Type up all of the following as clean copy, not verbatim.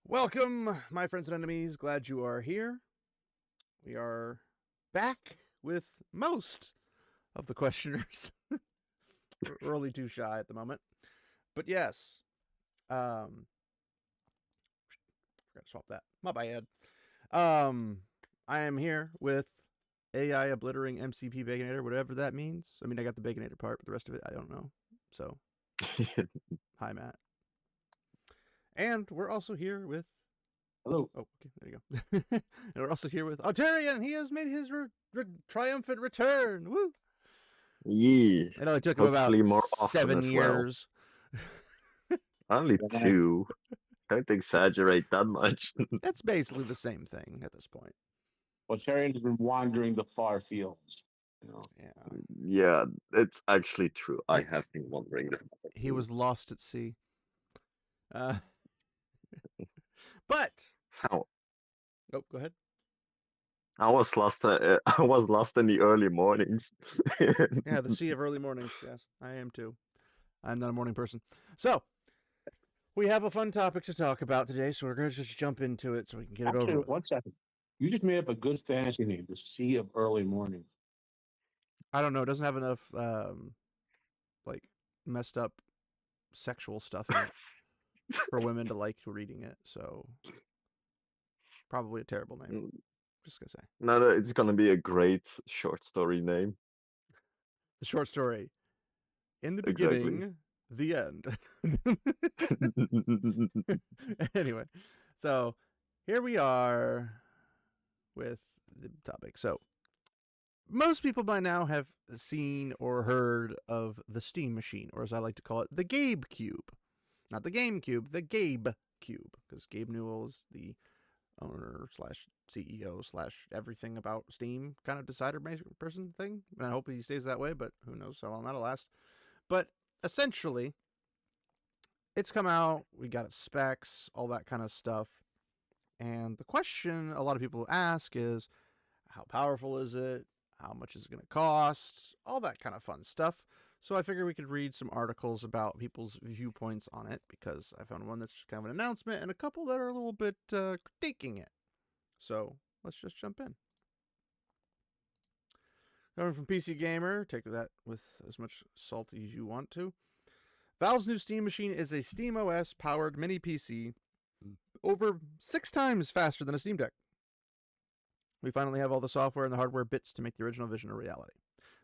Welcome, my friends and enemies. Glad you are here. We are back with most of the questioners. We're only too shy at the moment. But yes, forgot to swap that. My bad. I am here with AI obliterating MCP Baconator, whatever that means. I mean, I got the Baconator part, but the rest of it, I don't know. So, hi, Matt. And we're also here with... Hello. Oh, okay, there you go. And we're also here with Altarian. He has made his triumphant return. Woo! Yeah. I know it took him about Hopefully more often 7 as years. Only Yeah. 2. Don't exaggerate that much. It's basically the same thing at this point. Well, Tyrion has been wandering the far fields. You know. Yeah. Yeah, it's actually true. I have been wondering. He was lost at sea. But How? oh, go ahead. I was lost. I was lost in the early mornings. Yeah, the sea of early mornings. Yes, I am too. I'm not a morning person. So we have a fun topic to talk about today, so we're going to just jump into it so we can get it Actually, over with. 1 second. You just made up a good fantasy name, the Sea of Early Morning. I don't know. It doesn't have enough like messed up sexual stuff in it for women to like reading it. So probably a terrible name. Just gonna say. No, it's gonna be a great short story name. The short story. In the Exactly. beginning, the end. Anyway, so here we are with the topic. So most people by now have seen or heard of the Steam Machine, or as I like to call it, the GabeCube. Not the GameCube, the GabeCube, because Gabe Newell is the owner slash CEO slash everything about Steam kind of decider person thing. And I hope he stays that way, but who knows how long that'll last. But essentially, it's come out, we got its specs, all that kind of stuff. And the question a lot of people ask is, how powerful is it? How much is it going to cost? All that kind of fun stuff. So I figured we could read some articles about people's viewpoints on it, because I found one that's just kind of an announcement and a couple that are a little bit critiquing it. So let's just jump in. Coming from PC Gamer, take that with as much salt as you want to. Valve's new Steam Machine is a SteamOS powered mini PC over 6 times faster than a Steam Deck. We finally have all the software and the hardware bits to make the original vision a reality.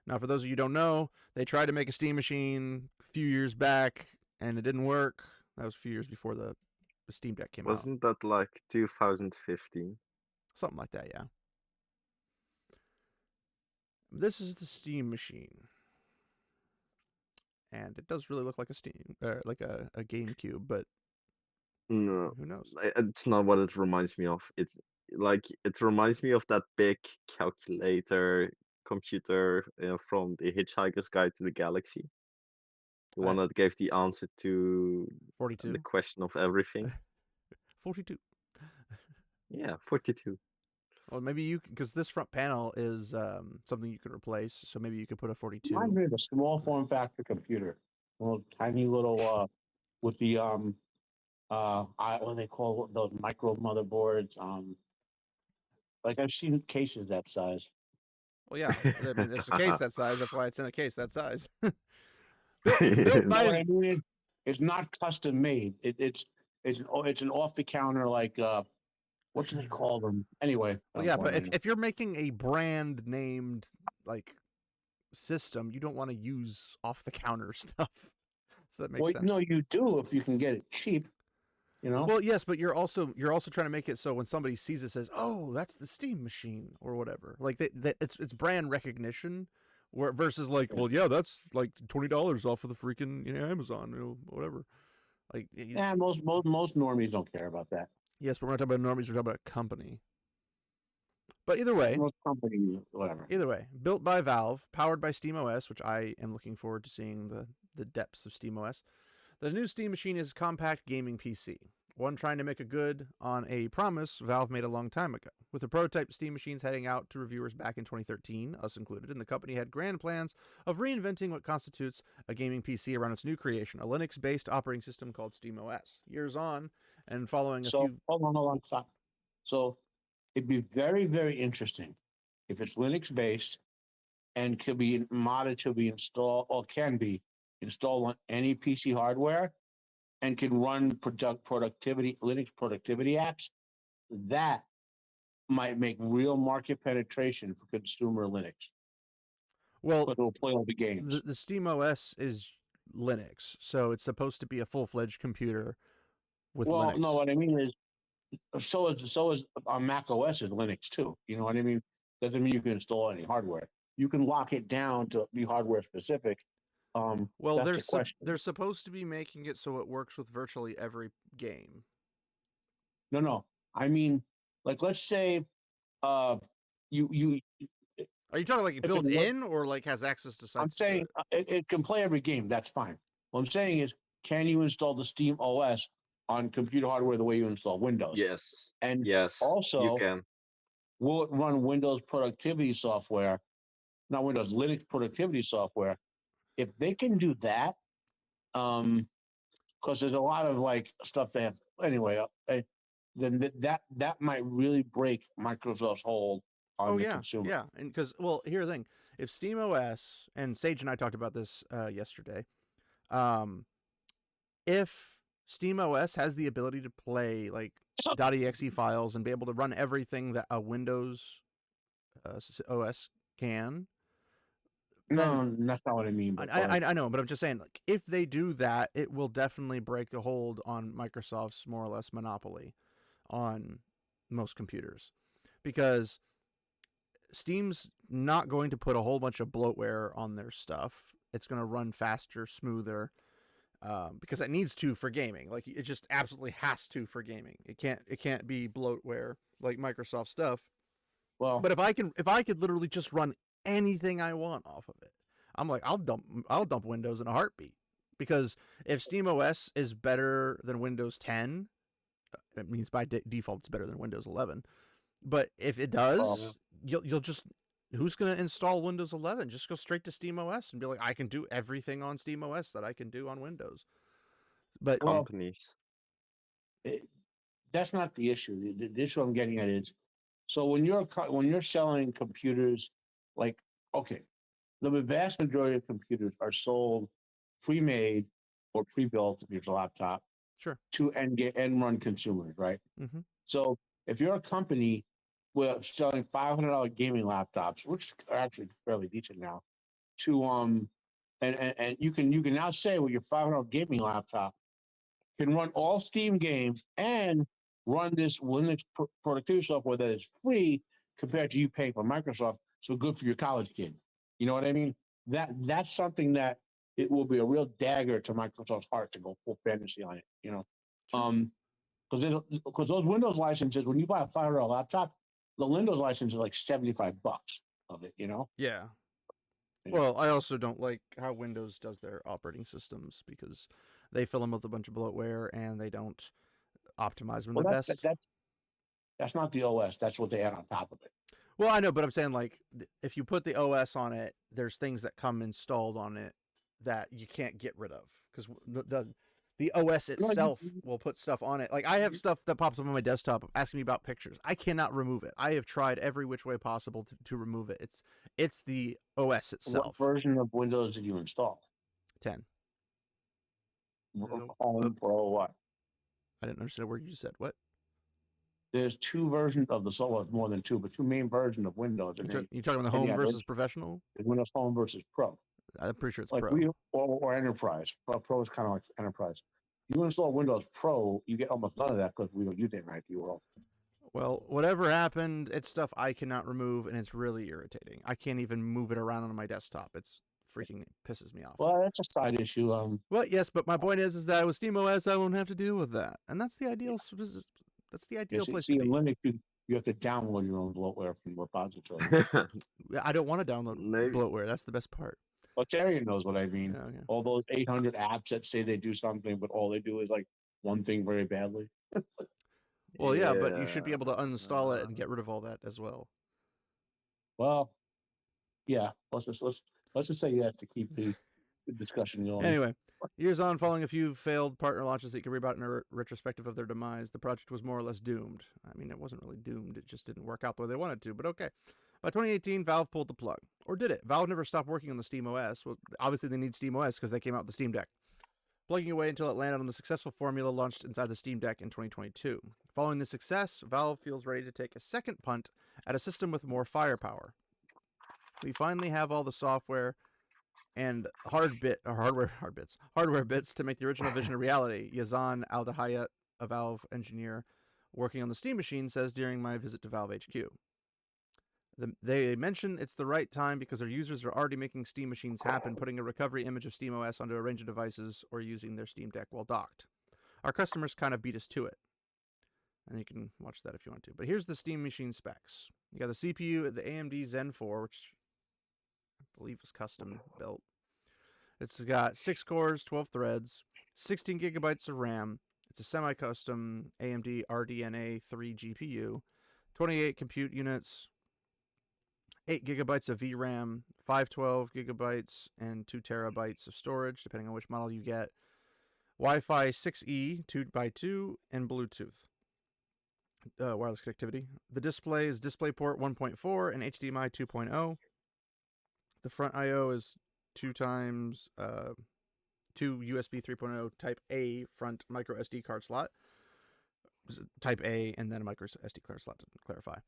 Now, for those of you who don't know, they tried to make a Steam Machine a few years back, and it didn't work. That was a few years before the Steam Deck came out. Wasn't that like 2015? Something like that, yeah. This is the Steam Machine. And it does really look like a like a GameCube, but No, who knows? it's not what it reminds me of. It's like it reminds me of that big calculator computer from the Hitchhiker's Guide to the Galaxy. The one that gave the answer to 42. the question of everything. 42. Yeah, 42. Well, maybe you, because this front panel is something you could replace, so maybe you could put a 42. Reminds me of a small form factor computer, a little tiny little with the what do they call those micro motherboards? Like I've seen cases that size. Well, yeah, I mean, there's a case that size. That's why it's in a case that size. Built by... what I mean, it's not custom made. It's an off the counter, like what do they call them? Anyway. Well, yeah, but if you're making a brand named like system, you don't want to use off the counter stuff. So that makes sense. No, you do if you can get it cheap. You know? Well, yes, but you're also trying to make it so when somebody sees it, says, "Oh, that's the Steam Machine" or whatever. Like it's brand recognition, versus like, well, yeah, that's like $20 off of the freaking Amazon, whatever. Like, yeah, most normies don't care about that. Yes, but we're not talking about normies. We're talking about a company. But either way, most company, whatever. Either way, built by Valve, powered by SteamOS, which I am looking forward to seeing the depths of SteamOS. The new Steam Machine is a compact gaming PC, one trying to make a good on a promise Valve made a long time ago. With the prototype Steam Machines heading out to reviewers back in 2013, us included, and the company had grand plans of reinventing what constitutes a gaming PC around its new creation, a Linux-based operating system called SteamOS. Years on, and following a So few. hold on, stop. So it'd be very, very interesting if it's Linux based and could be modded to be installed or can be installed on any PC hardware and can run productivity Linux productivity apps. That might make real market penetration for consumer Linux Well, because it'll play all the games. the Steam OS is Linux, so it's supposed to be a full-fledged computer with Well, Linux. no, what I mean is, so is on Mac OS is Linux too. You know what I mean? Doesn't mean you can install any hardware. You can lock it down to be hardware specific. Well, That's the question. they're supposed to be making it so it works with virtually every game. No. I mean, like, let's say, you. Are you talking like If built in or like has access to I'm sites to do saying it? it can play every game. That's fine. What I'm saying is, can you install the Steam OS on computer hardware the way you install Windows? Yes. And Yes. You also, can. will it run Windows productivity software? Not Windows, Linux productivity software. If they can do that, because there's a lot of like stuff they have. Anyway, then that might really break Microsoft's hold on the consumer. Yeah, and because here's the thing: if Steam OS and Sage and I talked about this yesterday, if Steam OS has the ability to play like .exe files and be able to run everything that a Windows OS can, then No, that's not what I mean. But I know, but I'm just saying, like, if they do that, it will definitely break the hold on Microsoft's more or less monopoly on most computers, because Steam's not going to put a whole bunch of bloatware on their stuff. It's going to run faster, smoother, because it needs to for gaming. Like, it just absolutely has to for gaming. It can't be bloatware like Microsoft stuff. well, But if I could literally just run anything I want off of it, I'm like, I'll dump Windows in a heartbeat. Because if SteamOS is better than Windows 10, it means by default it's better than Windows 11. But if it does, you'll just, who's going to install Windows 11? Just go straight to SteamOS and be like, I can do everything on SteamOS that I can do on Windows. But Companies. That's not the issue. The issue I'm getting at is, so when you're selling computers, like, okay, the vast majority of computers are sold pre-made or pre-built if it's a laptop sure, to end run consumers, right? mm-hmm. So if you're a company with selling $500 gaming laptops, which are actually fairly decent now, to and you can now say with your $500 gaming laptop can run all Steam games and run this Linux productivity software that is free compared to you paying for Microsoft. So good for your college kid. You know what I mean? That's something that it will be a real dagger to Microsoft's heart to go full fantasy on it. You know, Sure. Because those Windows licenses, when you buy a $500 laptop, the Windows license is like $75 of it. You know? Yeah. Well, I also don't like how Windows does their operating systems, because they fill them with a bunch of bloatware and they don't optimize them the best. That's not the OS. That's what they add on top of it. Well, I know, but I'm saying, like, if you put the OS on it, there's things that come installed on it that you can't get rid of, because the OS itself will put stuff on it. Like, I have stuff that pops up on my desktop asking me about pictures. I cannot remove it. I have tried every which way possible to remove it. It's the OS itself. What version of Windows did you install? 10. Home Pro what? I didn't understand a word you just said. What? There's two versions of the software, more than two, but two main versions of Windows. You talking about the home versus professional? Windows Home versus Pro. I'm pretty sure it's like Pro. Or Enterprise. Pro is kind of like Enterprise. You install Windows Pro, you get almost none of that because we don't use it in IT world. Well, whatever happened, it's stuff I cannot remove, and it's really irritating. I can't even move it around on my desktop. It's freaking pisses me off. Well, that's a side issue. Well, yes, but my point is that with SteamOS, I won't have to deal with that, and that's the ideal. That's the ideal place to be. In Linux, you have to download your own bloatware from the repository. I don't want to download bloatware. That's the best part. Well, Terry knows what I mean. Oh, yeah. All those 800 apps that say they do something, but all they do is like one thing very badly. Well, yeah, but you should be able to uninstall it and get rid of all that as well. Well, yeah. Let's just say you have to keep the Good discussion, Yolan. Anyway, years on, following a few failed partner launches that you can read about in a retrospective of their demise, the project was more or less doomed. I mean, it wasn't really doomed. It just didn't work out the way they wanted to, but okay. By 2018, Valve pulled the plug. Or did it? Valve never stopped working on the Steam OS. Well, obviously they need Steam OS because they came out with the Steam Deck. Plugging away until it landed on the successful formula launched inside the Steam Deck in 2022. Following the success, Valve feels ready to take a second punt at a system with more firepower. We finally have all the software and hardware bits to make the original vision a reality. Yazan Aldahayat, a Valve engineer working on the Steam machine, says during my visit to Valve HQ. They mention it's the right time because their users are already making Steam machines happen, putting a recovery image of SteamOS onto a range of devices or using their Steam Deck while docked. Our customers kind of beat us to it. And you can watch that if you want to. But here's the Steam machine specs. You got the CPU, the AMD Zen 4, which I believe is custom built. It's got 6 cores, 12 threads, 16 gigabytes of RAM. It's a semi-custom AMD RDNA 3 GPU, 28 compute units, 8 gigabytes of VRAM, 512 gigabytes, and 2 terabytes of storage, depending on which model you get. Wi-Fi 6E 2x2 and Bluetooth wireless connectivity. The display is DisplayPort 1.4 and HDMI 2.0. The front I/O is 2 USB 3.0 Type A front micro SD card slot. Type A and then a micro SD card slot to clarify.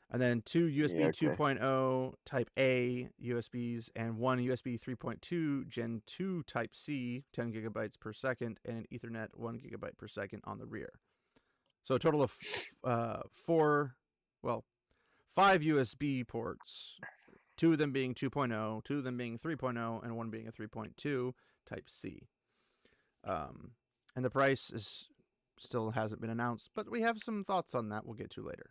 And then 2 USB 2.0 Type A USBs and 1 USB 3.2 Gen 2 Type C, 10 gigabytes per second, and an Ethernet 1 gigabyte per second on the rear. So a total of 5 USB ports, 2 of them being 2.0, 2 of them being 3.0, and 1 being a 3.2 Type C. And the price still hasn't been announced, but we have some thoughts on that we'll get to later.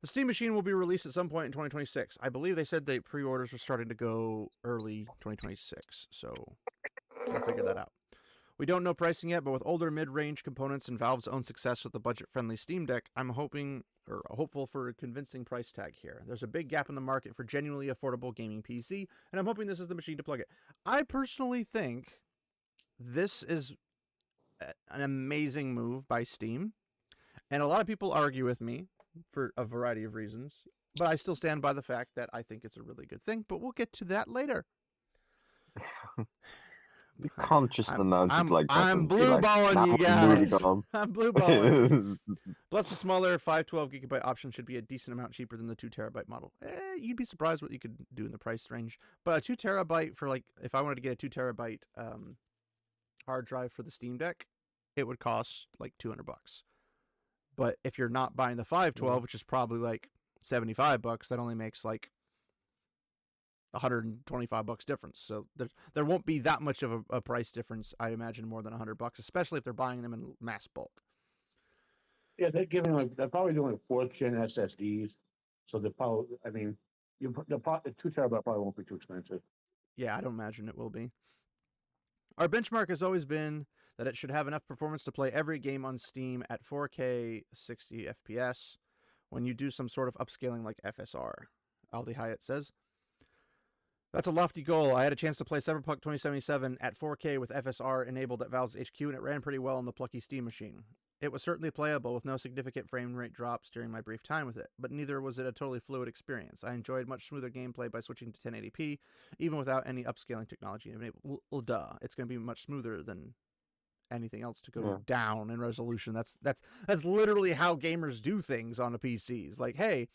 The Steam machine will be released at some point in 2026. I believe they said the pre-orders were starting to go early 2026, so we'll figure that out. We don't know pricing yet, but with older mid-range components and Valve's own success with the budget-friendly Steam Deck, I'm hopeful for a convincing price tag here. There's a big gap in the market for genuinely affordable gaming PC, and I'm hoping this is the machine to plug it. I personally think this is an amazing move by Steam, and a lot of people argue with me for a variety of reasons, but I still stand by the fact that I think it's a really good thing, but we'll get to that later. You can't just announce it like that. I'm blue balling you guys. I'm blue balling. Plus, the smaller 512 gigabyte option should be a decent amount cheaper than the 2 terabyte model. You'd be surprised what you could do in the price range. But a 2 terabyte for, like, if I wanted to get a 2 terabyte hard drive for the Steam Deck, it would cost like $200. But if you're not buying the 512, which is probably like $75, that only makes like $125 difference. So there won't be that much of a price difference, I imagine, more than $100, especially if they're buying them in mass bulk. Yeah, they're probably doing like 4th gen SSDs. So they're probably, I mean, the 2 terabyte probably won't be too expensive. Yeah, I don't imagine it will be. Our benchmark has always been that it should have enough performance to play every game on Steam at 4K 60 FPS when you do some sort of upscaling like FSR, Aldi Hyatt says. That's a lofty goal. I had a chance to play Cyberpunk 2077 at 4K with FSR enabled at Valve's HQ, and it ran pretty well on the plucky Steam machine. It was certainly playable with no significant frame rate drops during my brief time with it, but neither was it a totally fluid experience. I enjoyed much smoother gameplay by switching to 1080p, even without any upscaling technology enabled. Well, duh. It's going to be much smoother than anything else to go down in resolution. That's literally how gamers do things on a PCs. Like, hey,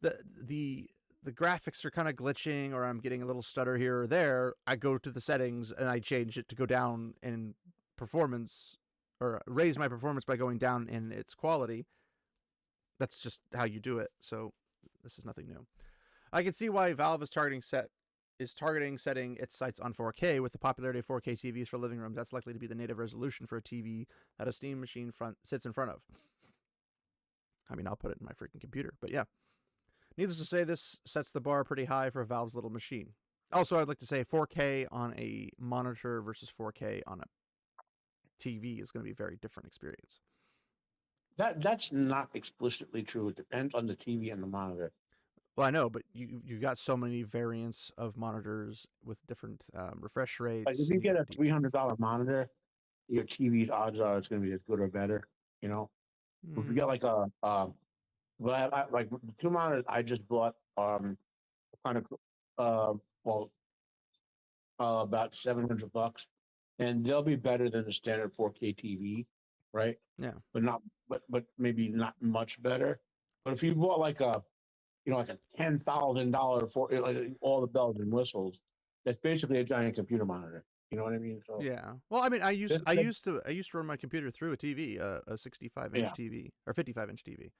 the graphics are kind of glitching, or I'm getting a little stutter here or there. I go to the settings and I change it to go down in performance, or raise my performance by going down in its quality. That's just how you do it. So this is nothing new. I can see why Valve is targeting setting its sights on 4K. With the popularity of 4K TVs for living rooms, that's likely to be the native resolution for a TV that a Steam machine sits in front of. I mean, I'll put it in my freaking computer, but yeah. Needless to say, this sets the bar pretty high for Valve's little machine. Also, I'd like to say 4K on a monitor versus 4K on a TV is going to be a very different experience. That's not explicitly true. It depends on the TV and the monitor. Well, I know, but you got so many variants of monitors with different refresh rates. Like if you get a $300 monitor, your TV's odds are it's going to be as good or better. You know, if you get like but like the two monitors I just bought, kind of, well, about $700, and they'll be better than the standard 4K TV, right? yeah, But not, but maybe not much better. But if you bought like a, like a $10,000 for like all the bells and whistles, that's basically a giant computer monitor. You know what I mean? So yeah. Well, I mean, I this, used to run my computer through a TV, a 65-inch yeah, TV or 55-inch TV,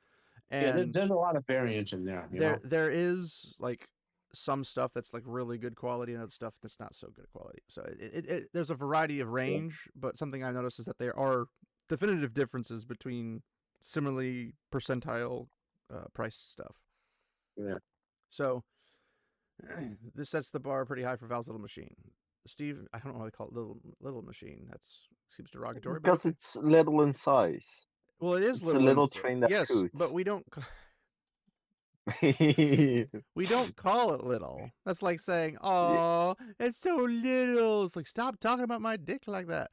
yeah. and There's a lot of variance in there. there is like some stuff that's like really good quality and other stuff that's not so good quality. So there's a variety of range, but something I noticed is that there are definitive differences between similarly percentile price stuff. Yeah. So this sets the bar pretty high for Valve's little machine. Steve, I don't know why they call it little machine. That seems derogatory, but Because okay. it's little in size. Well, it is It's a little. little train that Yes, scoots. but we don't call it little. That's like saying, "Oh, it's so little." It's like, stop talking about my dick like that.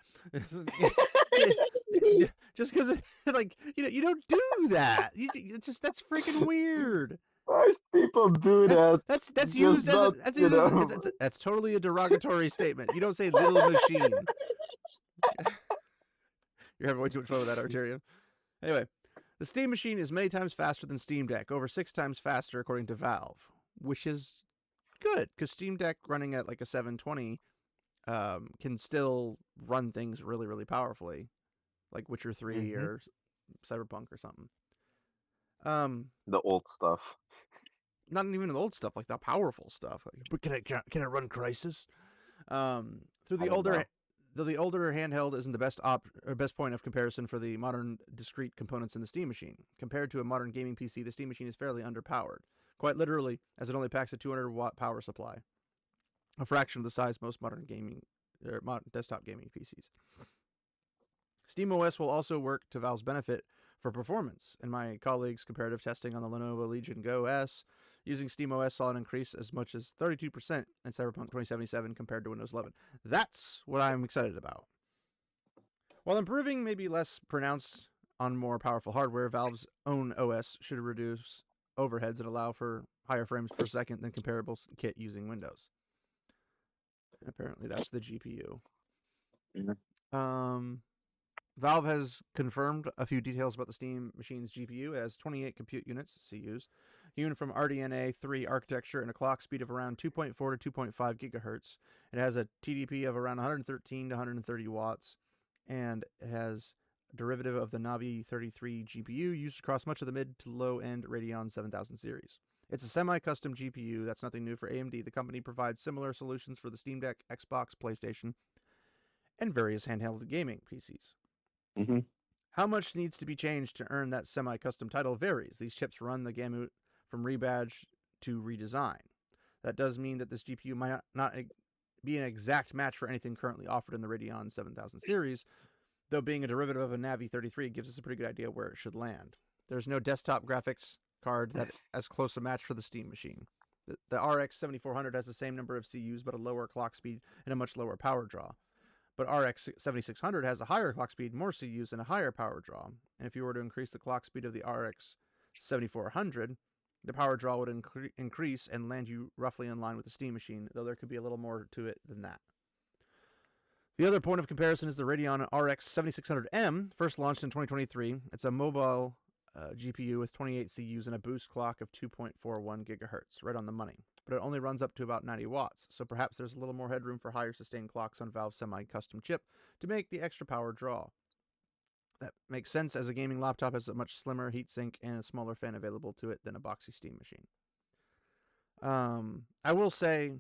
Just because like you don't do that. It's just that's freaking weird. Most people do that. That's Just used as not, that's totally a derogatory statement. You don't say little machine. You're having way too much fun with that, Arterian. Anyway, the Steam Machine is many times faster than Steam Deck, over 6 times faster according to Valve, which is good because Steam Deck running at like a 720 can still run things really, really powerfully, like Witcher 3 or Cyberpunk or something. the old stuff. Not even the old stuff, like the powerful stuff. Like, but can I run Crisis? Through the older. Though the older handheld isn't the best point of comparison for the modern discrete components in the Steam Machine. Compared to a modern gaming PC, the Steam Machine is fairly underpowered. Quite literally, as it only packs a 200-watt power supply, a fraction of the size most modern desktop gaming PCs. SteamOS will also work to Valve's benefit for performance. In my colleagues' comparative testing on the Lenovo Legion Go S, using SteamOS saw an increase as much as 32% in Cyberpunk 2077 compared to Windows 11. That's what I'm excited about. While improving may be less pronounced on more powerful hardware, Valve's own OS should reduce overheads and allow for higher frames per second than comparable kit using Windows. And apparently that's the GPU. Yeah. Valve has confirmed a few details about the Steam Machine's GPU. It has 28 compute units, CUs, hewn from RDNA 3 architecture and a clock speed of around 2.4 to 2.5 gigahertz. It has a TDP of around 113 to 130 watts, and it has a derivative of the Navi 33 GPU used across much of the mid to low-end Radeon 7000 series. It's a semi-custom GPU. That's nothing new for AMD. The company provides similar solutions for the Steam Deck, Xbox, PlayStation, and various handheld gaming PCs. How much needs to be changed to earn that semi-custom title varies. These chips run the gamut from rebadge to redesign. That does mean that this GPU might not be an exact match for anything currently offered in the Radeon 7000 series, though being a derivative of a Navi 33 gives us a pretty good idea where it should land. There's no desktop graphics card that as close a match for the Steam Machine. The RX 7400 has the same number of CUs but a lower clock speed and a much lower power draw. But RX 7600 has a higher clock speed, more CUs, and a higher power draw. And if you were to increase the clock speed of the RX 7400, the power draw would increase and land you roughly in line with the Steam Machine, though there could be a little more to it than that. The other point of comparison is the Radeon RX 7600M, first launched in 2023. It's a mobile GPU with 28 CUs and a boost clock of 2.41 gigahertz, right on the money. But it only runs up to about 90 watts, so perhaps there's a little more headroom for higher sustained clocks on Valve's semi-custom chip to make the extra power draw. That makes sense as a gaming laptop has a much slimmer heatsink and a smaller fan available to it than a boxy Steam Machine. I will say,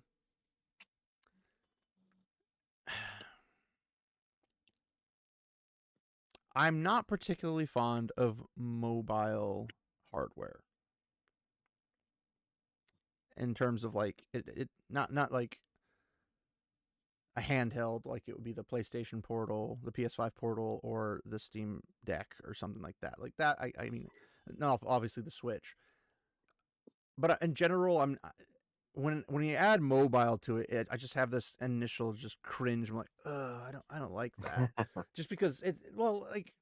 I'm not particularly fond of mobile hardware. In terms of like it not like a handheld like it would be the PlayStation Portal, the PS5 Portal, or the Steam Deck or something like that. Like that, I mean, not obviously the Switch, but in general, when you add mobile to it, I just have this initial just cringe. I'm like, I don't like that, just because like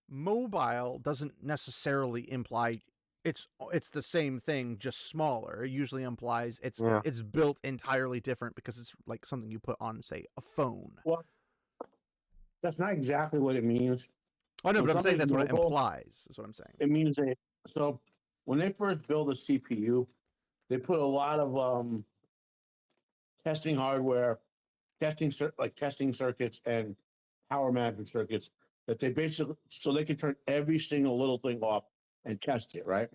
mobile doesn't necessarily imply it's the same thing, just smaller. It usually implies Yeah. it's built entirely different because it's like something you put on, say, a phone. Well, that's not exactly what it means. Oh no, When but I'm saying something's that's what it mobile, implies. Is what I'm saying. it means so when they first build a CPU, they put a lot of testing hardware, testing circuits and power management circuits that they basically so they can turn every single little thing off and test it, right?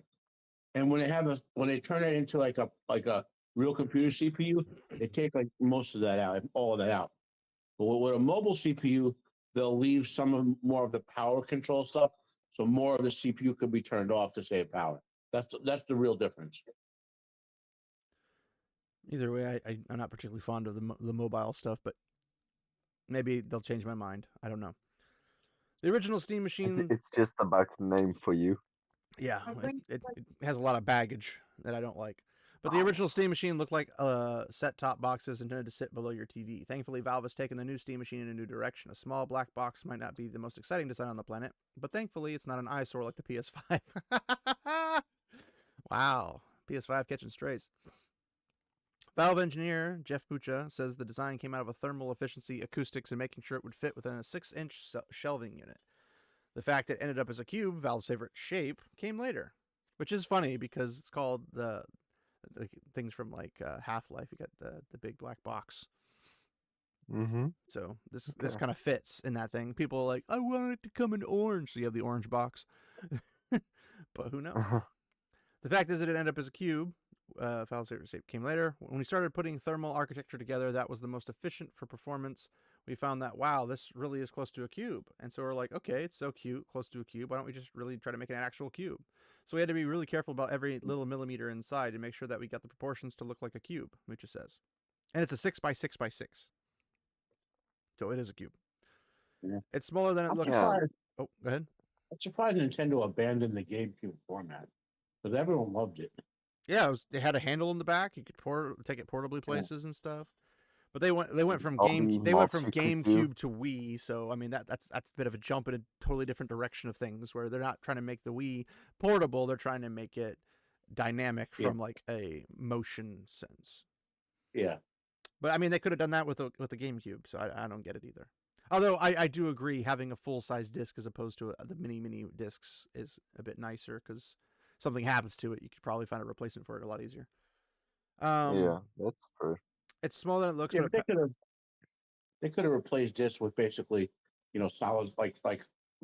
And when they turn it into like a real computer CPU, they take like most of that out, all of that out. But with a mobile CPU, they'll leave more of the power control stuff, so more of the CPU could be turned off to save power. That's the real difference. Either way, I'm not particularly fond of the mobile stuff, but maybe they'll change my mind. I don't know. The original Steam machine, It's just about the name for you. yeah, it has a lot of baggage that I don't like. But the original Steam machine looked like set-top boxes intended to sit below your TV. Thankfully, Valve has taken the new Steam machine in a new direction. A small black box might not be the most exciting design on the planet, but thankfully, it's not an eyesore like the PS5. Wow, PS5 catching strays. Valve engineer Jeff Bucha says the design came out of a thermal efficiency, acoustics, and making sure it would fit within a 6-inch shelving unit. The fact it ended up as a cube, Valve's favorite shape, came later, which is funny because it's called the things from like Half-Life. You got the big black box. Mm-hmm. So this kind of fits in that thing. People are like, I want it to come in orange, so you have the orange box. But who knows? The fact is that it ended up as a cube. Valve's favorite shape came later. When we started putting thermal architecture together, that was the most efficient for performance. We found that, wow, this really is close to a cube. And so we're like, okay, it's so cute, close to a cube. Why don't we just really try to make it an actual cube? So we had to be really careful about every little millimeter inside to make sure that we got the proportions to look like a cube, Mucha says. And it's a 6x6x6. So it is a cube. Yeah. It's smaller than it looks. Surprised. Oh, go ahead. I'm surprised Nintendo abandoned the GabeCube format because everyone loved it. Yeah, they had a handle in the back. You could take it portably places and stuff. But they went from All the mods you could do. GameCube to Wii. So I mean that's a bit of a jump in a totally different direction of things, where they're not trying to make the Wii portable. They're trying to make it dynamic from like a motion sense. Yeah. But I mean, they could have done that with the GameCube. So I don't get it either. Although I do agree, having a full size disc as opposed to the mini discs is a bit nicer, because something happens to it, you could probably find a replacement for it a lot easier. Yeah, that's true. It's smaller than it looks. Yeah, but but they could have replaced discs with basically, solid like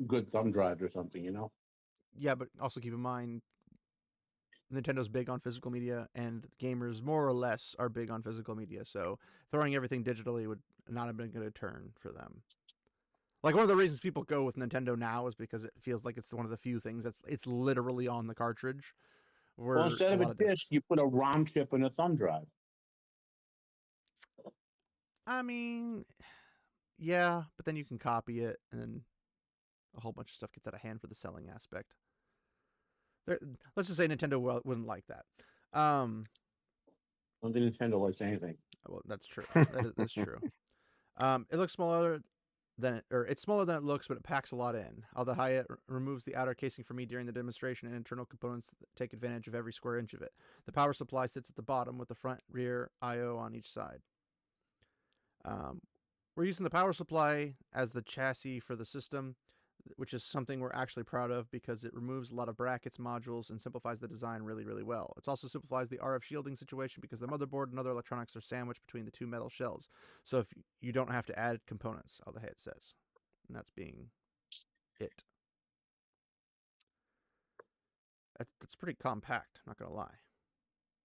good thumb drives or something, Yeah, but also keep in mind, Nintendo's big on physical media, and gamers more or less are big on physical media. So throwing everything digitally would not have been a good turn for them. Like, one of the reasons people go with Nintendo now is because it feels like it's one of the few things it's literally on the cartridge. Well, instead of a disc, you put a ROM chip in a thumb drive. I mean, yeah, but then you can copy it, and then a whole bunch of stuff gets out of hand for the selling aspect. Let's just say Nintendo wouldn't like that. I don't think Nintendo likes anything. Well, that's true. That's true. It looks smaller it's smaller than it looks, but it packs a lot in. Al-Dahaya removes the outer casing for me during the demonstration, and internal components take advantage of every square inch of it. The power supply sits at the bottom with the front, rear, I/O on each side. We're using the power supply as the chassis for the system, which is something we're actually proud of because it removes a lot of brackets, modules, and simplifies the design really, really well. It also simplifies the RF shielding situation because the motherboard and other electronics are sandwiched between the two metal shells. So if you don't have to add components, Al-Dahaya says. And that's being it. That's pretty compact, not going to lie.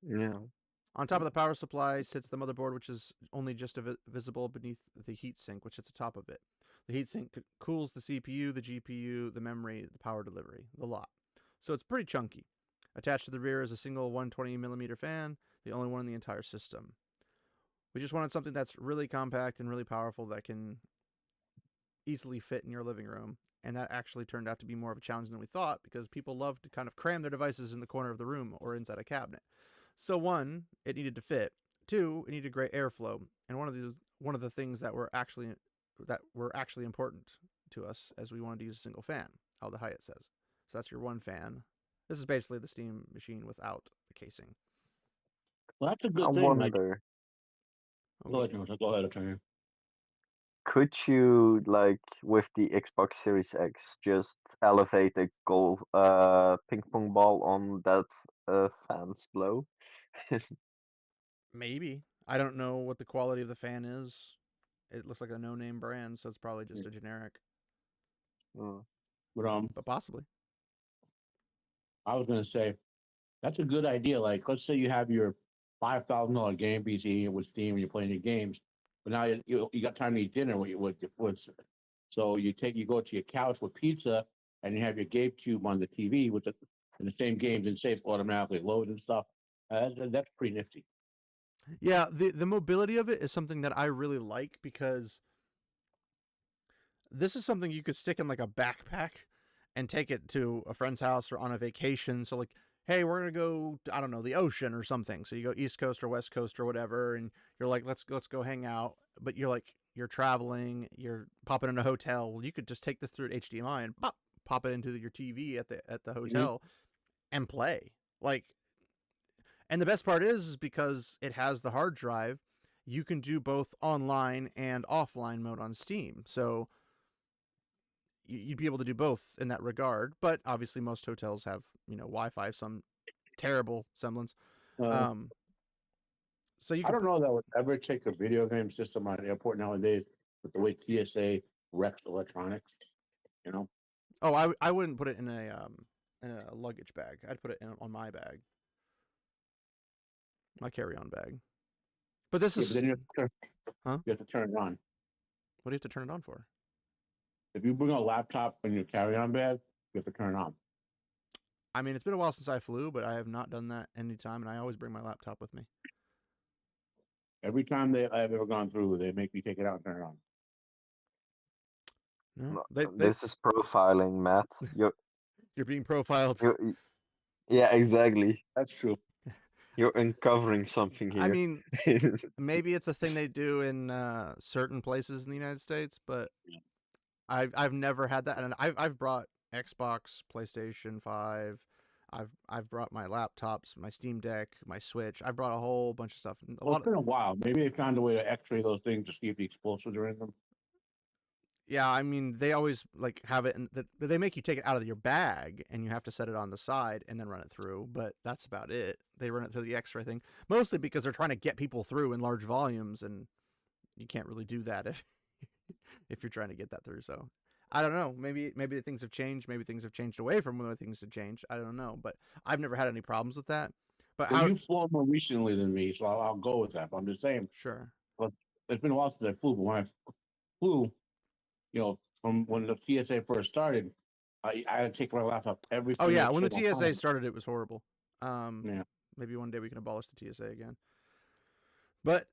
Yeah. On top of the power supply sits the motherboard, which is only just visible beneath the heatsink, which sits atop of it. The heatsink cools the CPU, the GPU, the memory, the power delivery, the lot. So it's pretty chunky. Attached to the rear is a single 120mm fan, the only one in the entire system. We just wanted something that's really compact and really powerful that can easily fit in your living room. And that actually turned out to be more of a challenge than we thought because people love to kind of cram their devices in the corner of the room or inside a cabinet. So one, it needed to fit. Two, it needed great airflow. And one of the things that were actually important to us as we wanted to use a single fan. Alda Hyatt says. So that's your one fan. This is basically the steam machine without the casing. Well, that's a I good thing. Like, wonder, go ahead, Jonathan. Go ahead, attorney. could you, like, with the Xbox Series X, just elevate a ping pong ball on that fan's blow? Maybe. I don't know what the quality of the fan is. It looks like a no-name brand, so it's probably just a generic. Mm. But But possibly. I was gonna say that's a good idea. Like, let's say you have your $5,000 game PC with Steam and you're playing your games, but now you got time to eat dinner so you go to your couch with pizza and you have your GabeCube on the TV and the same games and safe automatically load and stuff. That's pretty nifty. Yeah, the mobility of it is something that I really like because this is something you could stick in like a backpack and take it to a friend's house or on a vacation. So like, hey, we're gonna go, I don't know, the ocean or something. So you go East Coast or West Coast or whatever, and you're like, let's go hang out. But you're traveling, you're popping in a hotel. Well, you could just take this through an HDMI and pop it into your TV at the hotel and play. Like, and the best part is because it has the hard drive, you can do both online and offline mode on Steam. So you'd be able to do both in that regard. But obviously, most hotels have Wi-Fi, some terrible semblance. Uh, Um, so you I could. don't know that would ever take a video game system on an airport nowadays with the way TSA wrecks electronics. You know, Oh, I wouldn't put it in a luggage bag. I'd put it on my bag, my carry-on bag. But this yeah, but is, then huh? you have to turn it on. What do you have to turn it on for? If you bring a laptop in your carry-on bag, you have to turn it on. I mean, it's been a while since I flew, but I have not done that any time, and I always bring my laptop with me. Every time I've ever gone through, they make me take it out and turn it on. No, No, they this is profiling, Matt. you're being profiled. Yeah, exactly. That's true. You're uncovering something I here. mean, maybe it's a thing they do in certain places in the United States, but Yeah. I've never had that, and I've brought Xbox, PlayStation 5. I've brought my laptops, my Steam Deck, my Switch. I've brought a whole bunch of stuff. Well, it's been a while. Maybe they found a way to X-ray those things to see if the explosives are in them. Yeah, I mean, they always like have it, and they make you take it out of your bag, and you have to set it on the side and then run it through. But that's about it. They run it through the X-ray thing, mostly because they're trying to get people through in large volumes, and you can't really do that if you're trying to get that through. So I don't know. Maybe things have changed. Maybe things have changed away from where things have changed. I don't know, but I've never had any problems with that. But Well, you've flown more recently than me, so I'll go with that. But I'm just saying, sure. but it's been a while since I flew. But when I flew, from when the TSA first started, I had to take my laptop every Oh yeah, single when the single TSA time. started, it was horrible. Yeah. Maybe one day we can abolish the TSA again. But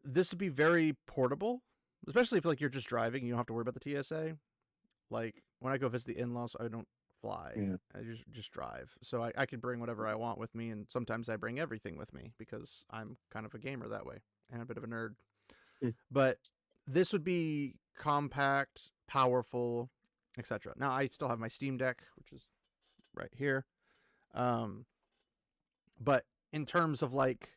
this would be very portable, especially if like you're just driving. You don't have to worry about the TSA. Like when I go visit the in-laws, I don't fly. Yeah. I just drive. So I can bring whatever I want with me, and sometimes I bring everything with me because I'm kind of a gamer that way and a bit of a nerd. But this would be compact, powerful, etc. Now I still have my Steam Deck, which is right here. But in terms of like,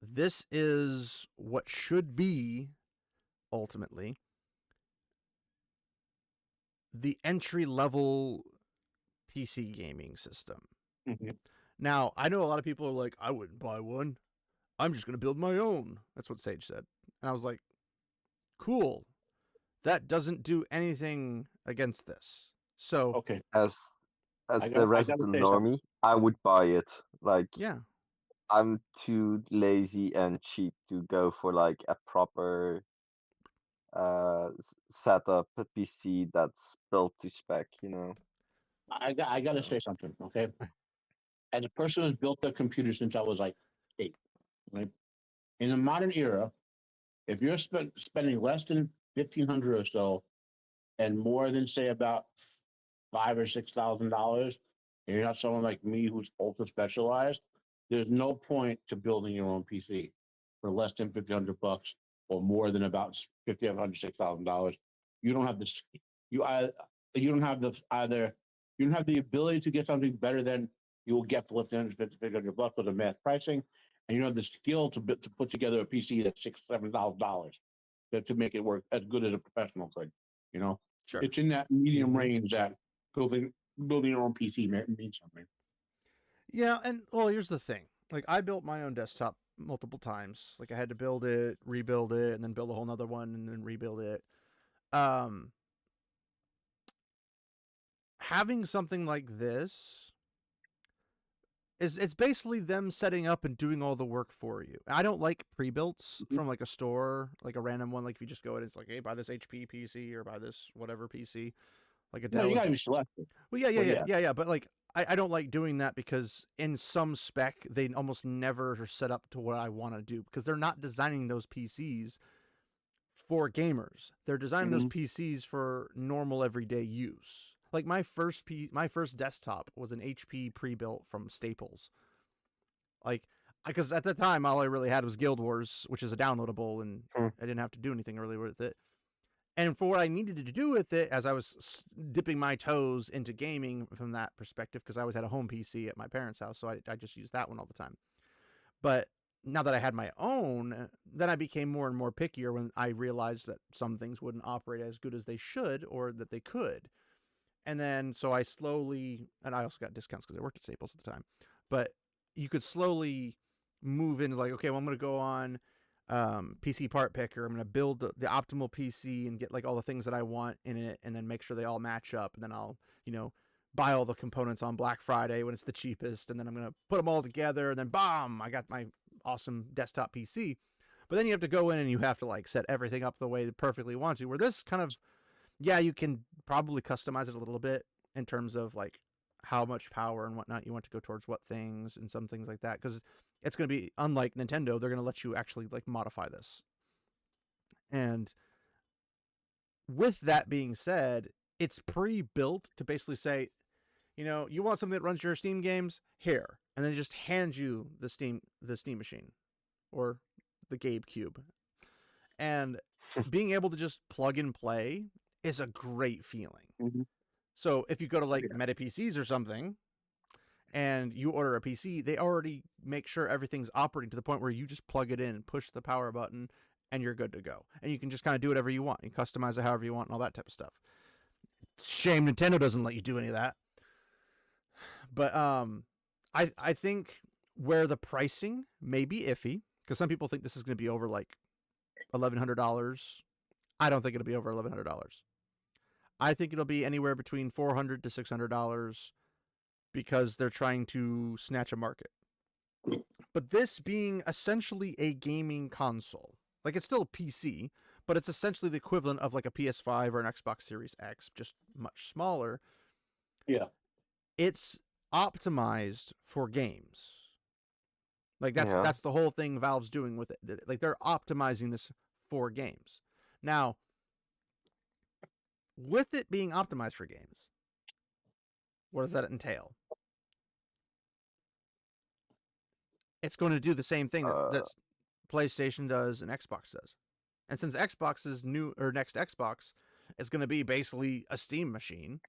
this is what should be ultimately the entry level PC gaming system. Mm-hmm. Now, I know a lot of people are like, I wouldn't buy one. I'm just going to build my own. That's what Sage said. And I was like, cool. That doesn't do anything against this. So, Okay. As the I gotta resident say something. normie, I would buy it. Like, yeah. I'm too lazy and cheap to go for like a proper setup PC that's built to spec, you know. I gotta So, say something. Okay. As a person who's built a computer since I was like 8, right? In the modern era, If you're spending less than 1,500 or so, and more than say about $5,000 or $6,000, and you're not someone like me who's ultra specialized, there's no point to building your own PC for less than $1,500 or more than about $5,500, $6,000. You don't have this. You you don't have the either. You don't have the ability to get something better than you will get for less than $5,500 with the mass pricing, and you don't have the skill to put together a PC that's $6,000, $7,000 to make it work as good as a professional could. You know, Sure. it's in that medium range that building your own PC means something. Yeah, and well, here's the thing. Like, I built my own desktop multiple times. Like, I had to build it, rebuild it, and then build a whole nother one, and then rebuild it. Having something like this it's basically them setting up and doing all the work for you. I don't like pre-builts from like a store, like a random one. Like if you just go in, it's like, hey, buy this HP PC or buy this whatever PC, like a Dell. No, you gotta be selective. Well, yeah. But like, I don't like doing that because in some spec they almost never are set up to what I want to do because they're not designing those PCs for gamers. They're designing those PCs for normal everyday use. Like my first desktop was an HP pre-built from Staples. Like, because at the time all I really had was Guild Wars, which is a downloadable, and I didn't have to do anything really with it. And for what I needed to do with it, as I was dipping my toes into gaming from that perspective, because I always had a home PC at my parents' house, so I just used that one all the time. But now that I had my own, then I became more and more pickier when I realized that some things wouldn't operate as good as they should or that they could. And then, so I slowly, and I also got discounts because I worked at Staples at the time, but you could slowly move into like, okay, well, I'm going to go on PC Part Picker. I'm going to build the optimal PC and get like all the things that I want in it and then make sure they all match up. And then I'll, buy all the components on Black Friday when it's the cheapest. And then I'm going to put them all together. And then, bam, I got my awesome desktop PC. But then you have to go in and you have to like set everything up the way you perfectly want to, where this kind of, yeah, you can probably customize it a little bit in terms of like how much power and whatnot you want to go towards what things and some things like that. Because it's going to be unlike Nintendo. They're going to let you actually like modify this. And with that being said, it's pre-built to basically say, you want something that runs your Steam games here, and then just hand you the Steam machine or the GabeCube. And being able to just plug and play is a great feeling. So if you go to like Meta PCs or something and you order a PC, they already make sure everything's operating to the point where you just plug it in, push the power button, and you're good to go. And you can just kind of do whatever you want. You customize it however you want and all that type of stuff. Shame Nintendo doesn't let you do any of that. But I think where the pricing may be iffy, because some people think this is going to be over like $1,100. I don't think it'll be over $1,100. I think it'll be anywhere between $400 to $600 because they're trying to snatch a market. But this being essentially a gaming console, like it's still a PC, but it's essentially the equivalent of like a PS5 or an Xbox Series X, just much smaller. Yeah. It's optimized for games. Like that's the whole thing Valve's doing with it. Like they're optimizing this for games. Now, with it being optimized for games, what does that entail? It's going to do the same thing that PlayStation does and Xbox does. And since Xbox's next Xbox is going to be basically a Steam machine,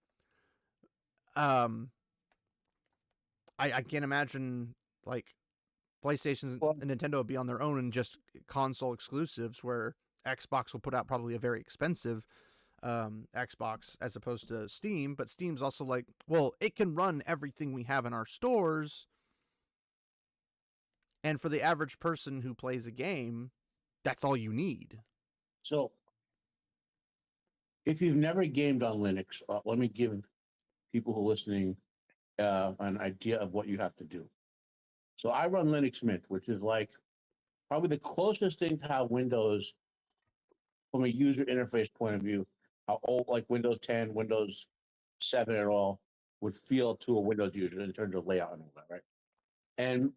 I can't imagine like PlayStation and Nintendo would be on their own and just console exclusives, where Xbox will put out probably a very expensive Xbox as opposed to Steam. But Steam's also like, well, it can run everything we have in our stores. And for the average person who plays a game, that's all you need. So, if you've never gamed on Linux, let me give people who are listening an idea of what you have to do. So, I run Linux Mint, which is like probably the closest thing to how Windows, from a user interface point of view, how old like Windows 10, Windows 7 and all would feel to a Windows user in terms of layout and all that, right? And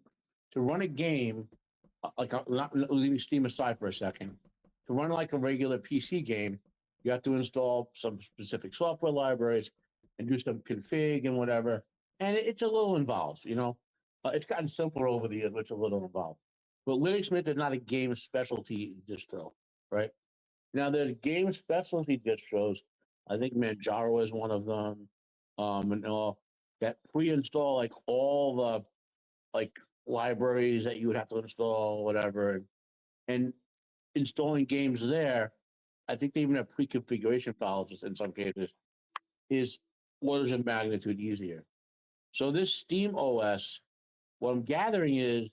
to run a game, like not leaving Steam aside for a second, to run like a regular PC game, you have to install some specific software libraries and do some config and whatever. And it's a little involved, you know. It's gotten simpler over the years, but it's a little involved. But Linux Mint is not a game specialty distro, right? Now there's game specialty distros. I think Manjaro is one of them. And all that pre-install like all the like libraries that you would have to install, whatever, and installing games there. I think they even have pre-configuration files in some cases. Is orders of magnitude easier. So this Steam OS, what I'm gathering is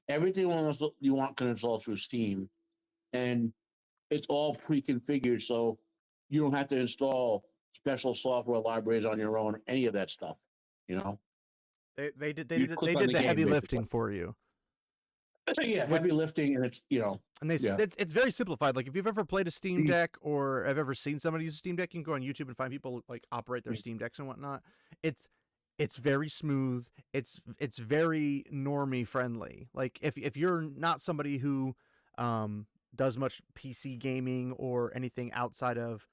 everything you want can install through Steam, and it's all pre-configured, so you don't have to install special software libraries on your own, any of that stuff. You know, They did you click on the game, heavy basically. lifting for you. Yeah, heavy lifting, and it's And it's very simplified. Like if you've ever played a Steam Mm. Deck or have ever seen somebody use a Steam Deck, you can go on YouTube and find people like operate their Mm. Steam Decks and whatnot. It's very smooth. It's very normie friendly. Like if you're not somebody who does much PC gaming or anything outside of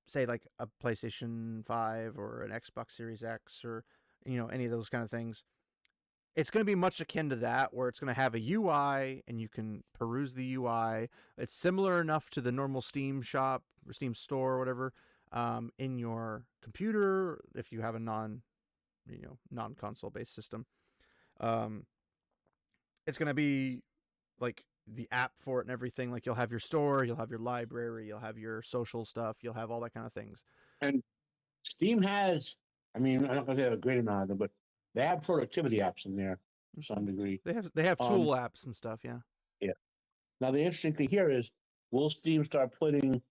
say like a PlayStation 5 or an Xbox Series X or any of those kind of things, it's going to be much akin to that, where it's going to have a UI and you can peruse the UI. It's similar enough to the normal Steam shop or Steam store or whatever in your computer if you have a non-console based system. It's going to be like the app for it and everything. Like you'll have your store, you'll have your library, you'll have your social stuff, you'll have all that kind of things. And Steam has, I mean, I don't know if they have a great amount of them, but they have productivity apps in there to some degree. They have tool apps and stuff, yeah. Yeah. Now the interesting thing here is, will Steam start putting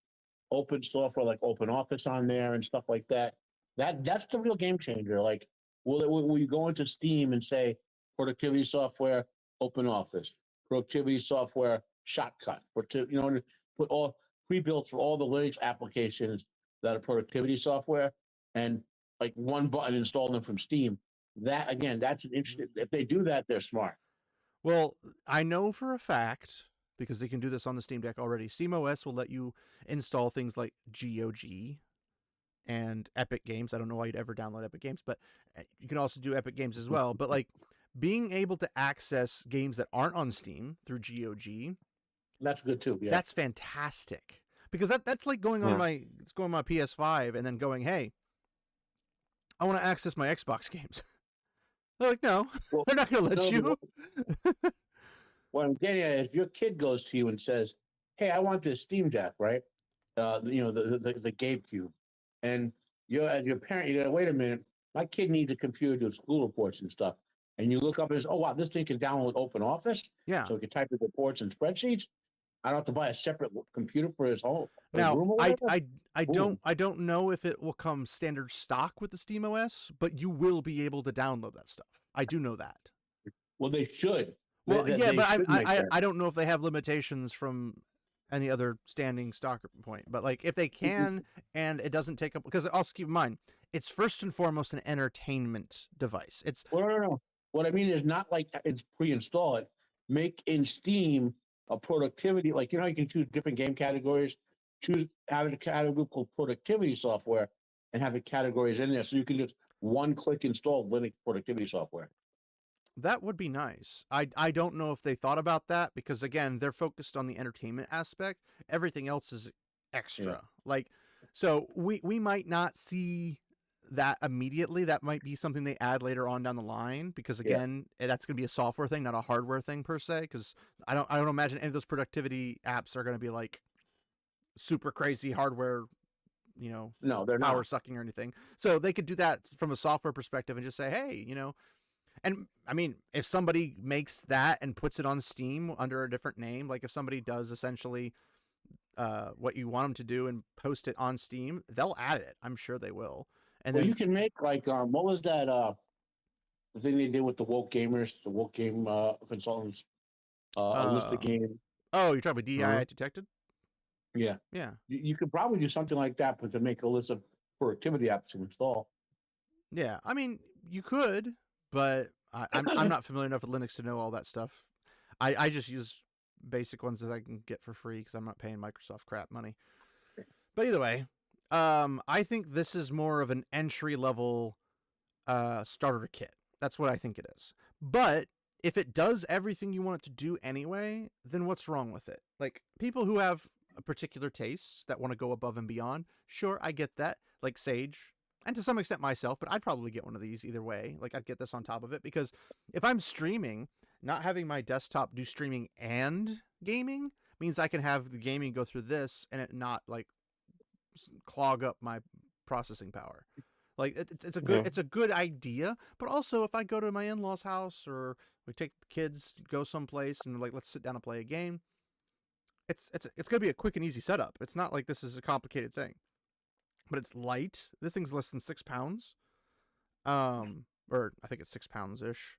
open software like Open Office on there and stuff like that? That's the real game changer. Like, will you go into Steam and say productivity software, Open Office, productivity software, Shotcut, put all pre-built for all the Linux applications that are productivity software, and like one button install them from Steam. That again, that's an interesting. If they do that, they're smart. Well, I know for a fact, because they can do this on the Steam Deck already, SteamOS will let you install things like GOG and Epic Games. I don't know why you'd ever download Epic Games, but you can also do Epic Games as well. But like being able to access games that aren't on Steam through GOG, that's good too. Yeah, that's fantastic. Because that's like going on my PS5 and then going, hey, I want to access my Xbox games. They're like, no, well, they're not going to let you. What I'm getting at is, if your kid goes to you and says, "Hey, I want this Steam Deck," right? The GabeCube, and as your parent, you go, "Wait a minute, my kid needs a computer to do school reports and stuff." And you look up and say, "Oh wow, this thing can download Open Office, Yeah. so it can type the reports and spreadsheets. I don't have to buy a separate computer for his home." Now, room or I don't know if it will come standard stock with the SteamOS, but you will be able to download that stuff. I do know that. Well, they should. Well, but I don't know if they have limitations from any other standing stock point. But like if they can and it doesn't take up, because also keep in mind, it's first and foremost an entertainment device. It's no. What I mean is not like it's pre-install it. Make in Steam a productivity, like you can choose different game categories. Have a category called productivity software and have the categories in there, so you can just one-click install Linux productivity software. That would be nice. I don't know if they thought about that, because again, they're focused on the entertainment aspect. Everything else is extra. Yeah. Like, so we might not see that immediately. That might be something they add later on down the line, because again, that's going to be a software thing, not a hardware thing per se. Because I don't imagine any of those productivity apps are going to be like super crazy hardware, No, they're power not. sucking or anything. So they could do that from a software perspective and just say, hey, and I mean, if somebody makes that and puts it on Steam under a different name, like if somebody does essentially what you want them to do and post it on Steam, they'll add it. I'm sure they will. And then you can make like what was that the thing they did with the woke gamers, the woke game consultants, a list of game. Oh, you're talking about DI detected? Yeah. Yeah. You could probably do something like that, but to make a list of productivity apps to install. Yeah, I mean, you could, but I'm not familiar enough with Linux to know all that stuff. I just use basic ones that I can get for free because I'm not paying Microsoft crap money. But either way, I think this is more of an entry level starter kit. That's what I think it is. But if it does everything you want it to do anyway, then what's wrong with it? Like people who have a particular tastes that want to go above and beyond, sure, I get that. Like Sage, and to some extent myself, but I'd probably get one of these either way. Like I'd get this on top of it because if I'm streaming, not having my desktop do streaming and gaming means I can have the gaming go through this and it not like clog up my processing power. Like it's a good idea, but also if I go to my in-laws' house or we take the kids go someplace and like let's sit down and play a game, it's gonna be a quick and easy setup. It's not like this is a complicated thing, but it's light. This thing's less than 6 pounds, or I think it's 6 pounds ish.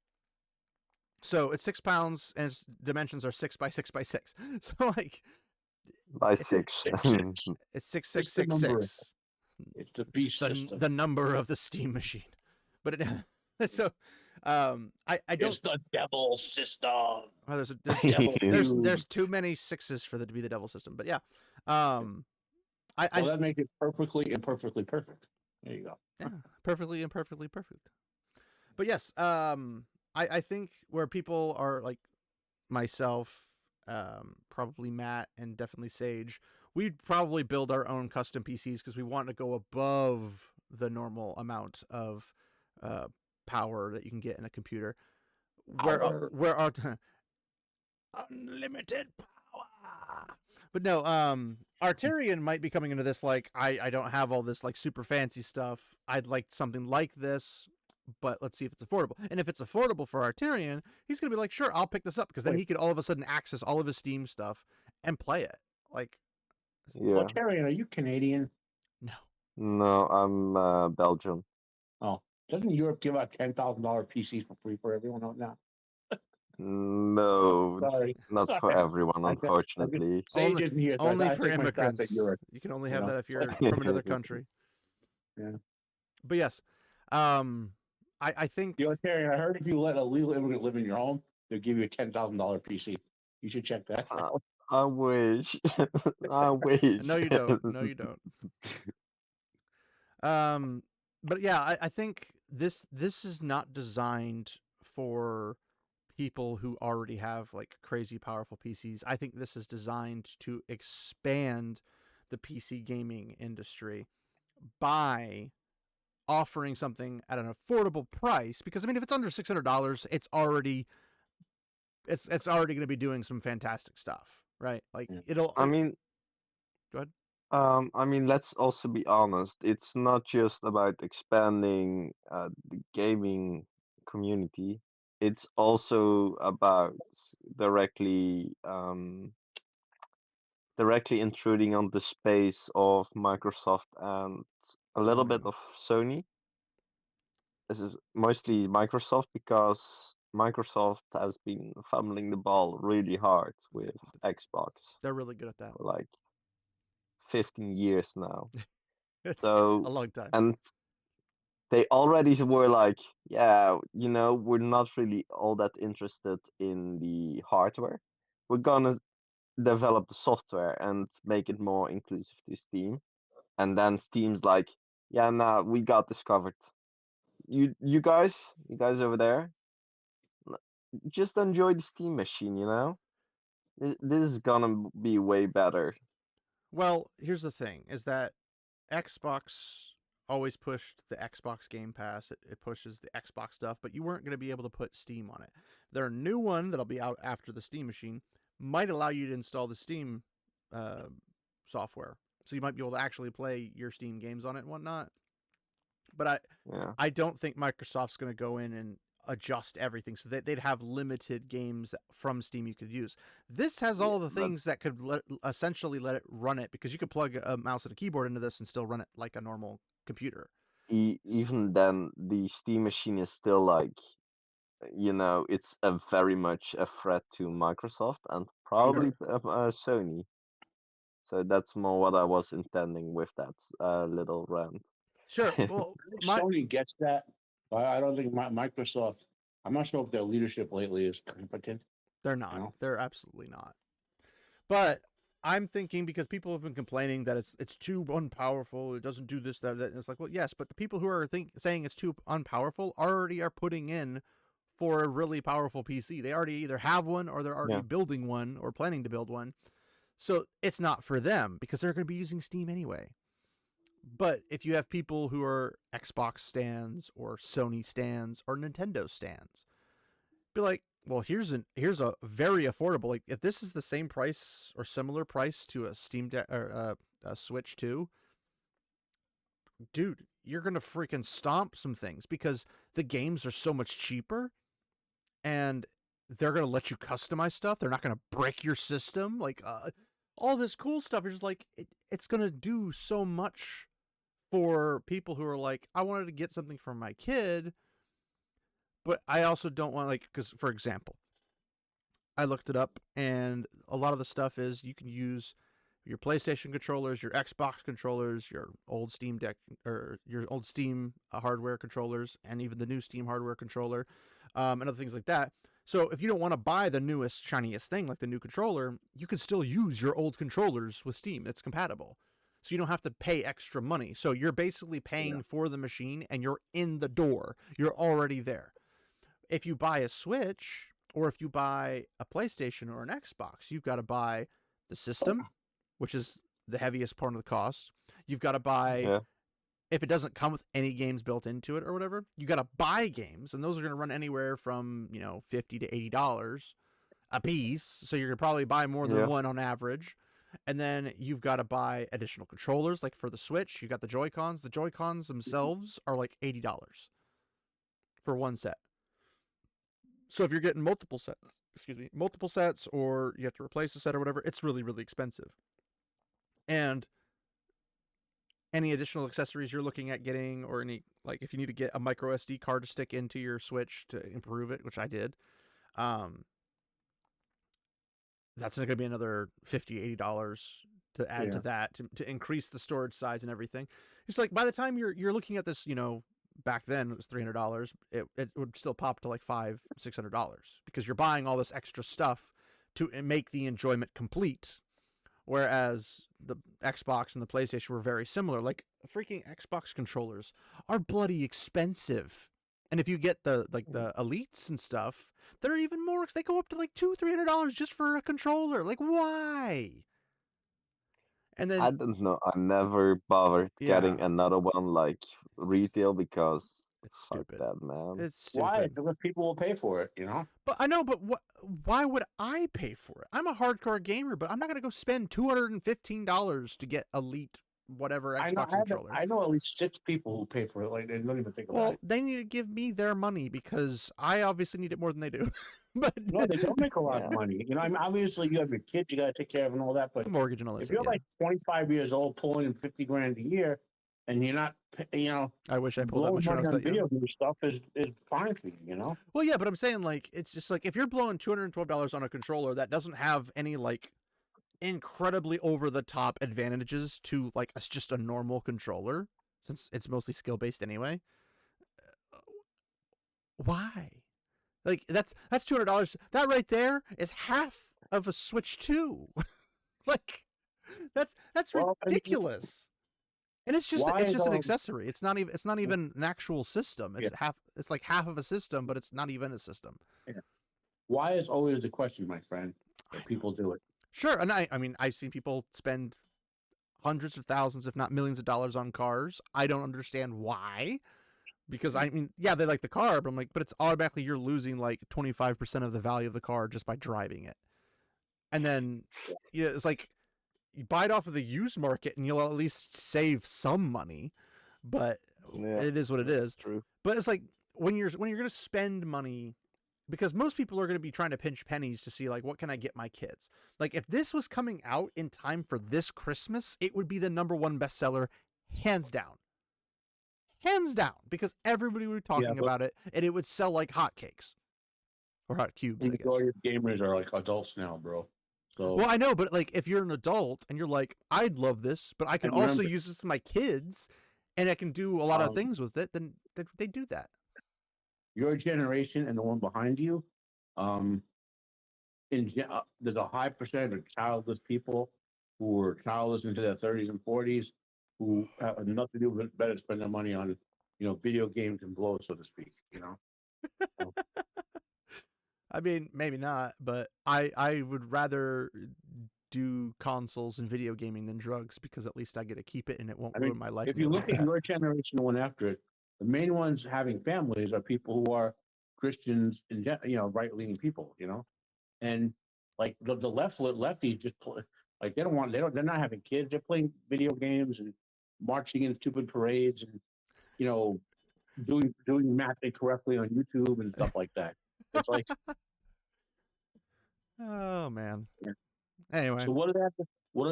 So it's 6 pounds and its dimensions are 6 by 6 by 6. So like By 6. it's six It's six the six number. six. It's the beast system. The number of the Steam machine, but it so I don't. It's the devil system. Well, Devil there's too many sixes for it to be the devil system, but yeah, Well, that makes it perfectly imperfectly perfect. There you go. yeah, perfectly imperfectly perfect. But yes, I think where people are like myself, probably Matt, and definitely Sage, we'd probably build our own custom PCs because we want to go above the normal amount of power that you can get in a computer. Where our unlimited power. But no, Arterian might be coming into this like I don't have all this like super fancy stuff. I'd like something like this, but let's see if it's affordable. And if it's affordable for Arterian, he's gonna be like, sure, I'll pick this up because then he could all of a sudden access all of his Steam stuff and play it. Like, Yeah. Well, Terry, are you Canadian? no, No, I'm Belgian. Oh, doesn't Europe give out $10,000 PCs for free for everyone out now? No, Sorry, not for everyone, unfortunately. Sage isn't here, so only I for take my shots immigrants. at Europe. You can only you have know. that if you're from another country. Yeah. But yes, I think You know, Terry, I heard if you let a legal immigrant live in your home, they'll give you a $10,000 PC. You should check that out. I wish. I wish. no, you don't. No, you don't. But yeah, I think this is not designed for people who already have like crazy powerful PCs. I think this is designed to expand the PC gaming industry by offering something at an affordable price. Because I mean, if it's under $600, it's already going to be doing some fantastic stuff, right? Like it'll. I mean, go ahead. I mean, let's also be honest. It's not just about expanding the gaming community. It's also about directly directly intruding on the space of Microsoft and a little bit Sony. of Sony. This is mostly Microsoft because Microsoft has been fumbling the ball really hard with Xbox They're really good at that. for like 15 years now. It's So, a long time. and they already were like, yeah, you know, we're not really all that interested in the hardware. We're gonna develop the software and make it more inclusive to Steam. And then Steam's like, yeah, nah, we got this covered. You guys over there, just enjoy the Steam machine, you know? This is gonna be way better. Well, here's the thing: is that Xbox always pushed the Xbox Game Pass. It pushes the Xbox stuff, but you weren't going to be able to put Steam on it. Their new one that'll be out after the Steam machine might allow you to install the Steam software, so you might be able to actually play your Steam games on it and whatnot. But I don't think Microsoft's going to go in and adjust everything so that they'd have limited games from Steam you could use. This has all the things that could essentially let it run it, because you could plug a mouse and a keyboard into this and still run it like a normal computer. Even then, the Steam machine is still like, you know, it's very much a threat to Microsoft and probably Sony. So that's more what I was intending with that little rant. Sure. Well, Sony gets that. I don't think Microsoft. I'm not sure if their leadership lately is competent. They're not. You know? They're absolutely not. But I'm thinking because people have been complaining that it's too unpowerful, it doesn't do this, that. And it's like, well, yes, but the people who are saying it's too unpowerful already are putting in for a really powerful PC. They already either have one or they're already building one or planning to build one. So it's not for them because they're going to be using Steam anyway. But if you have people who are Xbox stands or Sony stands or Nintendo stands, be like, well, here's a very affordable. Like, if this is the same price or similar price to a Steam Deck or a Switch 2, dude, you're gonna freaking stomp some things because the games are so much cheaper, and they're gonna let you customize stuff. They're not gonna break your system. Like, all this cool stuff is just like it's gonna do so much for people who are like, I wanted to get something for my kid, but I also don't want, like, because for example, I looked it up, and a lot of the stuff is you can use your PlayStation controllers, your Xbox controllers, your old Steam Deck or your old Steam hardware controllers, and even the new Steam hardware controller, and other things like that. So if you don't want to buy the newest, shiniest thing like the new controller, you can still use your old controllers with Steam. It's compatible. So you don't have to pay extra money. So you're basically paying for the machine, and you're in the door. You're already there. If you buy a Switch, or if you buy a PlayStation or an Xbox, you've got to buy the system, which is the heaviest part of the cost. You've got to buy, if it doesn't come with any games built into it or whatever, you got to buy games, and those are going to run anywhere from, $50 to $80 a piece. So you're going to probably buy more than one on average. And then you've got to buy additional controllers, like for the Switch, you got the Joy-Cons. The Joy-Cons themselves are like $80 for one set. So if you're getting multiple sets, or you have to replace a set or whatever, it's really, really expensive. And any additional accessories you're looking at getting, or any, like, if you need to get a micro SD card to stick into your Switch to improve it, which I did, that's going to be another $50, $80 to add to that, to increase the storage size and everything. It's like, by the time you're looking at this, back then it was $300, it would still pop to like $500-$600 because you're buying all this extra stuff to make the enjoyment complete. Whereas the Xbox and the PlayStation were very similar. Like, freaking Xbox controllers are bloody expensive. And if you get the elites and stuff, they're even more. They go up to like $200-$300 just for a controller. Like, why? And then I don't know. I never bothered getting another one like retail because it's stupid. That, man. It's stupid. Why? Because people will pay for it, But I know, but why would I pay for it? I'm a hardcore gamer, but I'm not gonna go spend $215 to get elite whatever Xbox controller. I know at least 6 people who pay for it. Like, they don't even think about it. Well, they need to give me their money because I obviously need it more than they do. But no, they don't make a lot of money. I mean, obviously you have your kids you got to take care of and all that. But mortgage and all that. If you're like 25 years old, pulling in $50,000 a year, and you're not, I wish I pulled that much when I was that young. Video stuff is fine for you, Well, yeah, but I'm saying, like, it's just like if you're blowing $212 on a controller that doesn't have any like incredibly over the top advantages to like just a normal controller, since it's mostly skill based anyway. Why? Like, that's $200. That right there is half of a Switch 2. Like, that's ridiculous. And it's just an accessory. It's not even an actual system. It's it's like half of a system, but it's not even a system. Yeah. Why is always the question, my friend, that people do it. Sure, and I mean, I've seen people spend hundreds of thousands, if not millions of dollars on cars. I don't understand why. Because, I mean, yeah, they like the car, but I'm like, but it's automatically you're losing like 25% of the value of the car just by driving it. And then, it's like, you buy it off of the used market and you'll at least save some money, but it is what it is. True. But it's like, when you're going to spend money, because most people are going to be trying to pinch pennies to see, like, what can I get my kids? Like, if this was coming out in time for this Christmas, it would be the #1 bestseller, hands down. Hands down, because everybody would be talking about it, and it would sell like hotcakes. Or hot cubes, I guess. Majority of gamers are like adults now, bro. So, well, I know, but like, if you're an adult and you're like, I'd love this, but I can also use this with my kids, and I can do a lot of things with it, then they do that. Your generation and the one behind you, there's a high percentage of childless people who were childless into their 30s and 40s who have nothing to do but better spend their money on, video games and blow, so to speak. So, I mean, maybe not, but I would rather do consoles and video gaming than drugs because at least I get to keep it and it won't I ruin mean, my life. if you look at your generation, the one after it, the main ones having families are people who are Christians and right leaning people. And like the lefty just play, like they're not having kids. They're playing video games and marching in stupid parades and doing math correctly on YouTube and stuff like that. It's like, Oh man. yeah. Anyway, So what do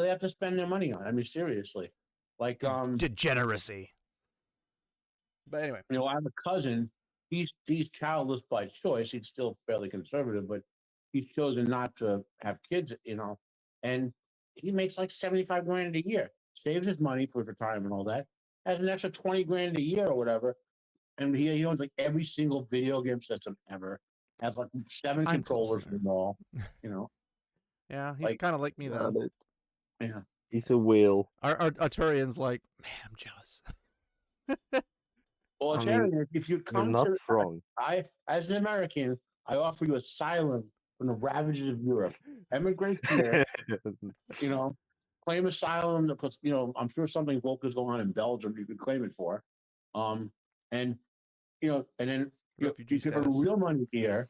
they have to spend their money on? I mean, seriously, like degeneracy. But anyway, I have a cousin. He's childless by choice. He's still fairly conservative, but he's chosen not to have kids. And he makes like 75 grand a year. Saves his money for retirement and all that. Has an extra 20 grand a year or whatever, and he owns like every single video game system ever. Has like 7 I'm controllers closer. in them all. You know, Yeah, he's like, kind of like me Got though. it. yeah. He's a whale. Our Arturian's like, man, I'm jealous. Well, I Jerry, mean, if you'd you're come not to, wrong. as an American, I offer you asylum from the ravages of Europe. Emigrate here, claim asylum because I'm sure something woke is going on in Belgium you could claim it for, and and then Refugee you give her status. real money here,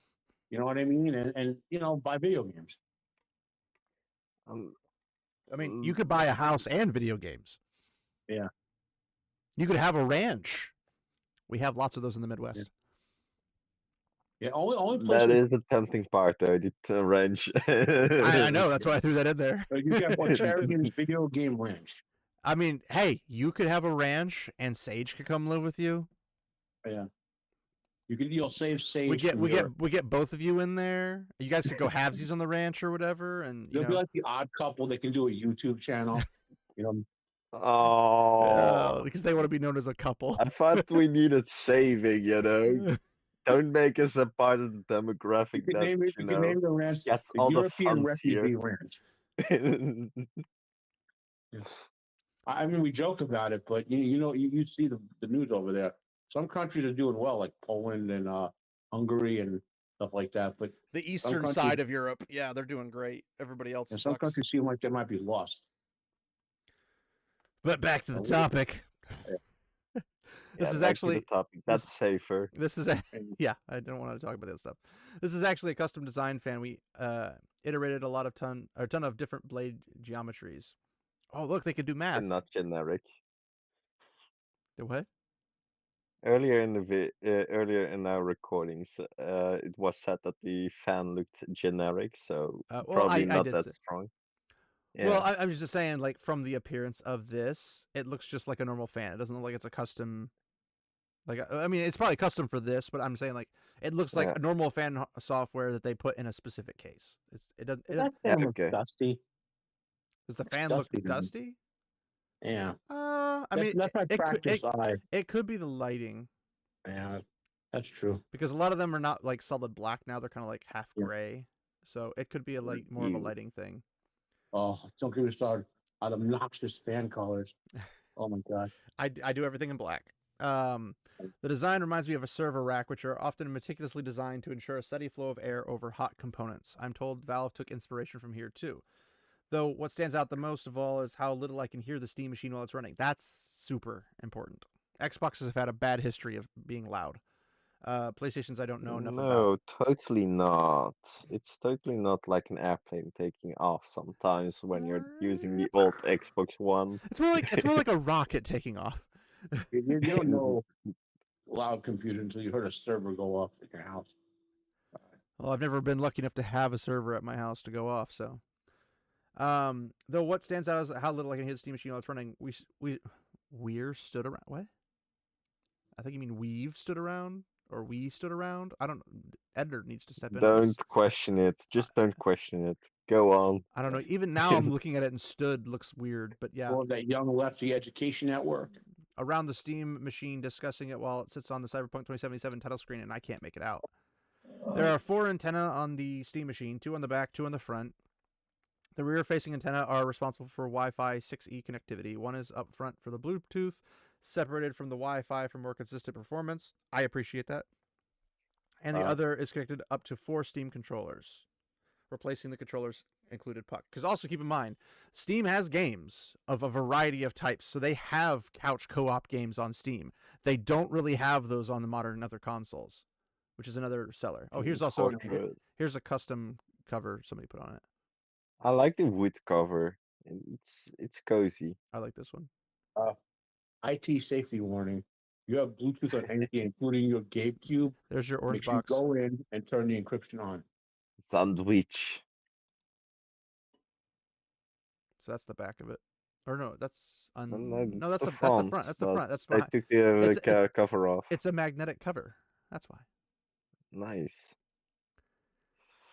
you know what I mean, and buy video games. Um, I mean, you could buy a house and video games. Yeah. You could have a ranch. We have lots of those in the Midwest. Yeah, only place that is the tempting part, though. The wrench. I know. That's why I threw that in there. you get Arturian's video game ranch. I mean, hey, you could have a ranch and Sage could come live with you. Yeah. You'll save Sage. We get both of you in there. You guys could go halvesies on the ranch or whatever, and You'll be like the odd couple that can do a YouTube channel. Oh, because they want to be known as a couple. I thought we needed saving, Don't make us a part of the demographic you can that, name the ranch gets the all the European funds here. Refugee Ranch. Yeah. I mean, we joke about it, but you see the news over there. Some countries are doing well, like Poland and Hungary and stuff like that. But the eastern side of Europe, yeah, they're doing great. Everybody else sucks. Some countries seem like they might be lost. But back to the topic. This is actually the topic. That's safer. This is yeah. I don't want to talk about that stuff. This is actually a custom design fan. We iterated a ton of different blade geometries. Oh, look, they could do math. And not generic. The what? Earlier in our recordings, it was said that the fan looked generic, so probably not that strong. Yeah. Well, I was just saying, like, from the appearance of this, it looks just like a normal fan. It doesn't look like it's a custom. Like, I mean, it's probably custom for this, but I'm saying, like, it looks like a normal fan software that they put in a specific case. It doesn't. That fan looks dusty. Does the fan look dusty? Yeah. I mean, that's my practice eye. It could be the lighting. Yeah, that's true. Because a lot of them are not like solid black now; they're kind of like half gray. So it could be a more of a lighting thing. Oh, don't get me started on obnoxious fan colors. Oh my god. I do everything in black. The design reminds me of a server rack, which are often meticulously designed to ensure a steady flow of air over hot components. I'm told Valve took inspiration from here too. Though what stands out the most of all is how little I can hear the Steam machine while it's running. That's super important. Xboxes have had a bad history of being loud. PlayStations I don't know enough about. No, totally not. It's totally not like an airplane taking off sometimes when you're using the old Xbox One. It's more like a rocket taking off. You don't know loud computer until you heard a server go off at your house. Well, I've never been lucky enough to have a server at my house to go off, so. Though what stands out is how little I can hear the Steam machine while it's running. We're stood around. What? I think you mean we've stood around or we stood around. I don't. Editor needs to step in. Don't question it. Just don't question it. Go on. I don't know. Even now, I'm looking at it and stood looks weird, but yeah. Well, that young lefty education network. Around the Steam machine, discussing it while it sits on the Cyberpunk 2077 title screen, and I can't make it out. There are 4 antennae on the Steam Machine, 2 on the back, 2 on the front. The rear-facing antennae are responsible for Wi-Fi 6E connectivity. One is up front for the Bluetooth, separated from the Wi-Fi for more consistent performance. I appreciate that. And the other is connected up to 4 Steam controllers, replacing the controllers included puck. Because also keep in mind, Steam has games of a variety of types, so they have couch co-op games on Steam. They don't really have those on the modern and other consoles, which is another seller. Oh, here's also here's a custom cover somebody put on it. I like the wood cover. It's cozy. I like this one. IT safety warning. You have Bluetooth on anything, including your GabeCube. There's your orange Make sure you box. go in and turn the encryption on. Sandwich. So that's the back of it. Or no, that's No, that's the the front. front. That's the but front. That's they behind. took the It's cover off. It's a magnetic cover. That's why. Nice.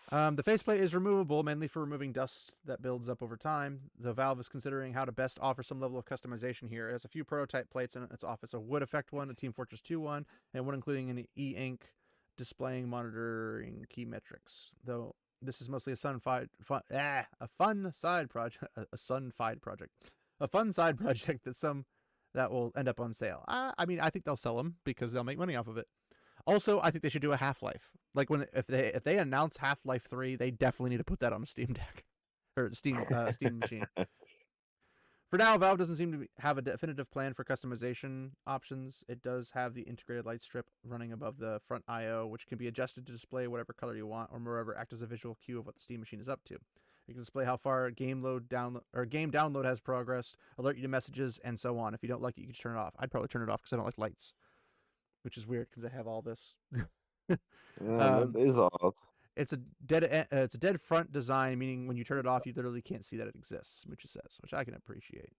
The faceplate is removable, mainly for removing dust that builds up over time. The Valve is considering how to best offer some level of customization here. It has a few prototype plates in its office: a wood effect one, a Team Fortress 2 one, and one including an e-ink displaying monitoring key metrics. Though this is mostly a fun side project, a fun side project that will end up on sale. I mean, I think they'll sell them because they'll make money off of it. Also, I think they should do a Half-Life. Like if they announce Half-Life 3, they definitely need to put that on a Steam Deck or Steam machine. For now, Valve doesn't seem to have a definitive plan for customization options. It does have the integrated light strip running above the front I/O, which can be adjusted to display whatever color you want, or moreover, act as a visual cue of what the Steam machine is up to. You can display how far game download has progressed, alert you to messages, and so on. If you don't like it, you can turn it off. I'd probably turn it off because I don't like lights, which is weird because I have all this. Yeah, that is odd. It's a dead front design, meaning when you turn it off, you literally can't see that it exists, which it says, which I can appreciate.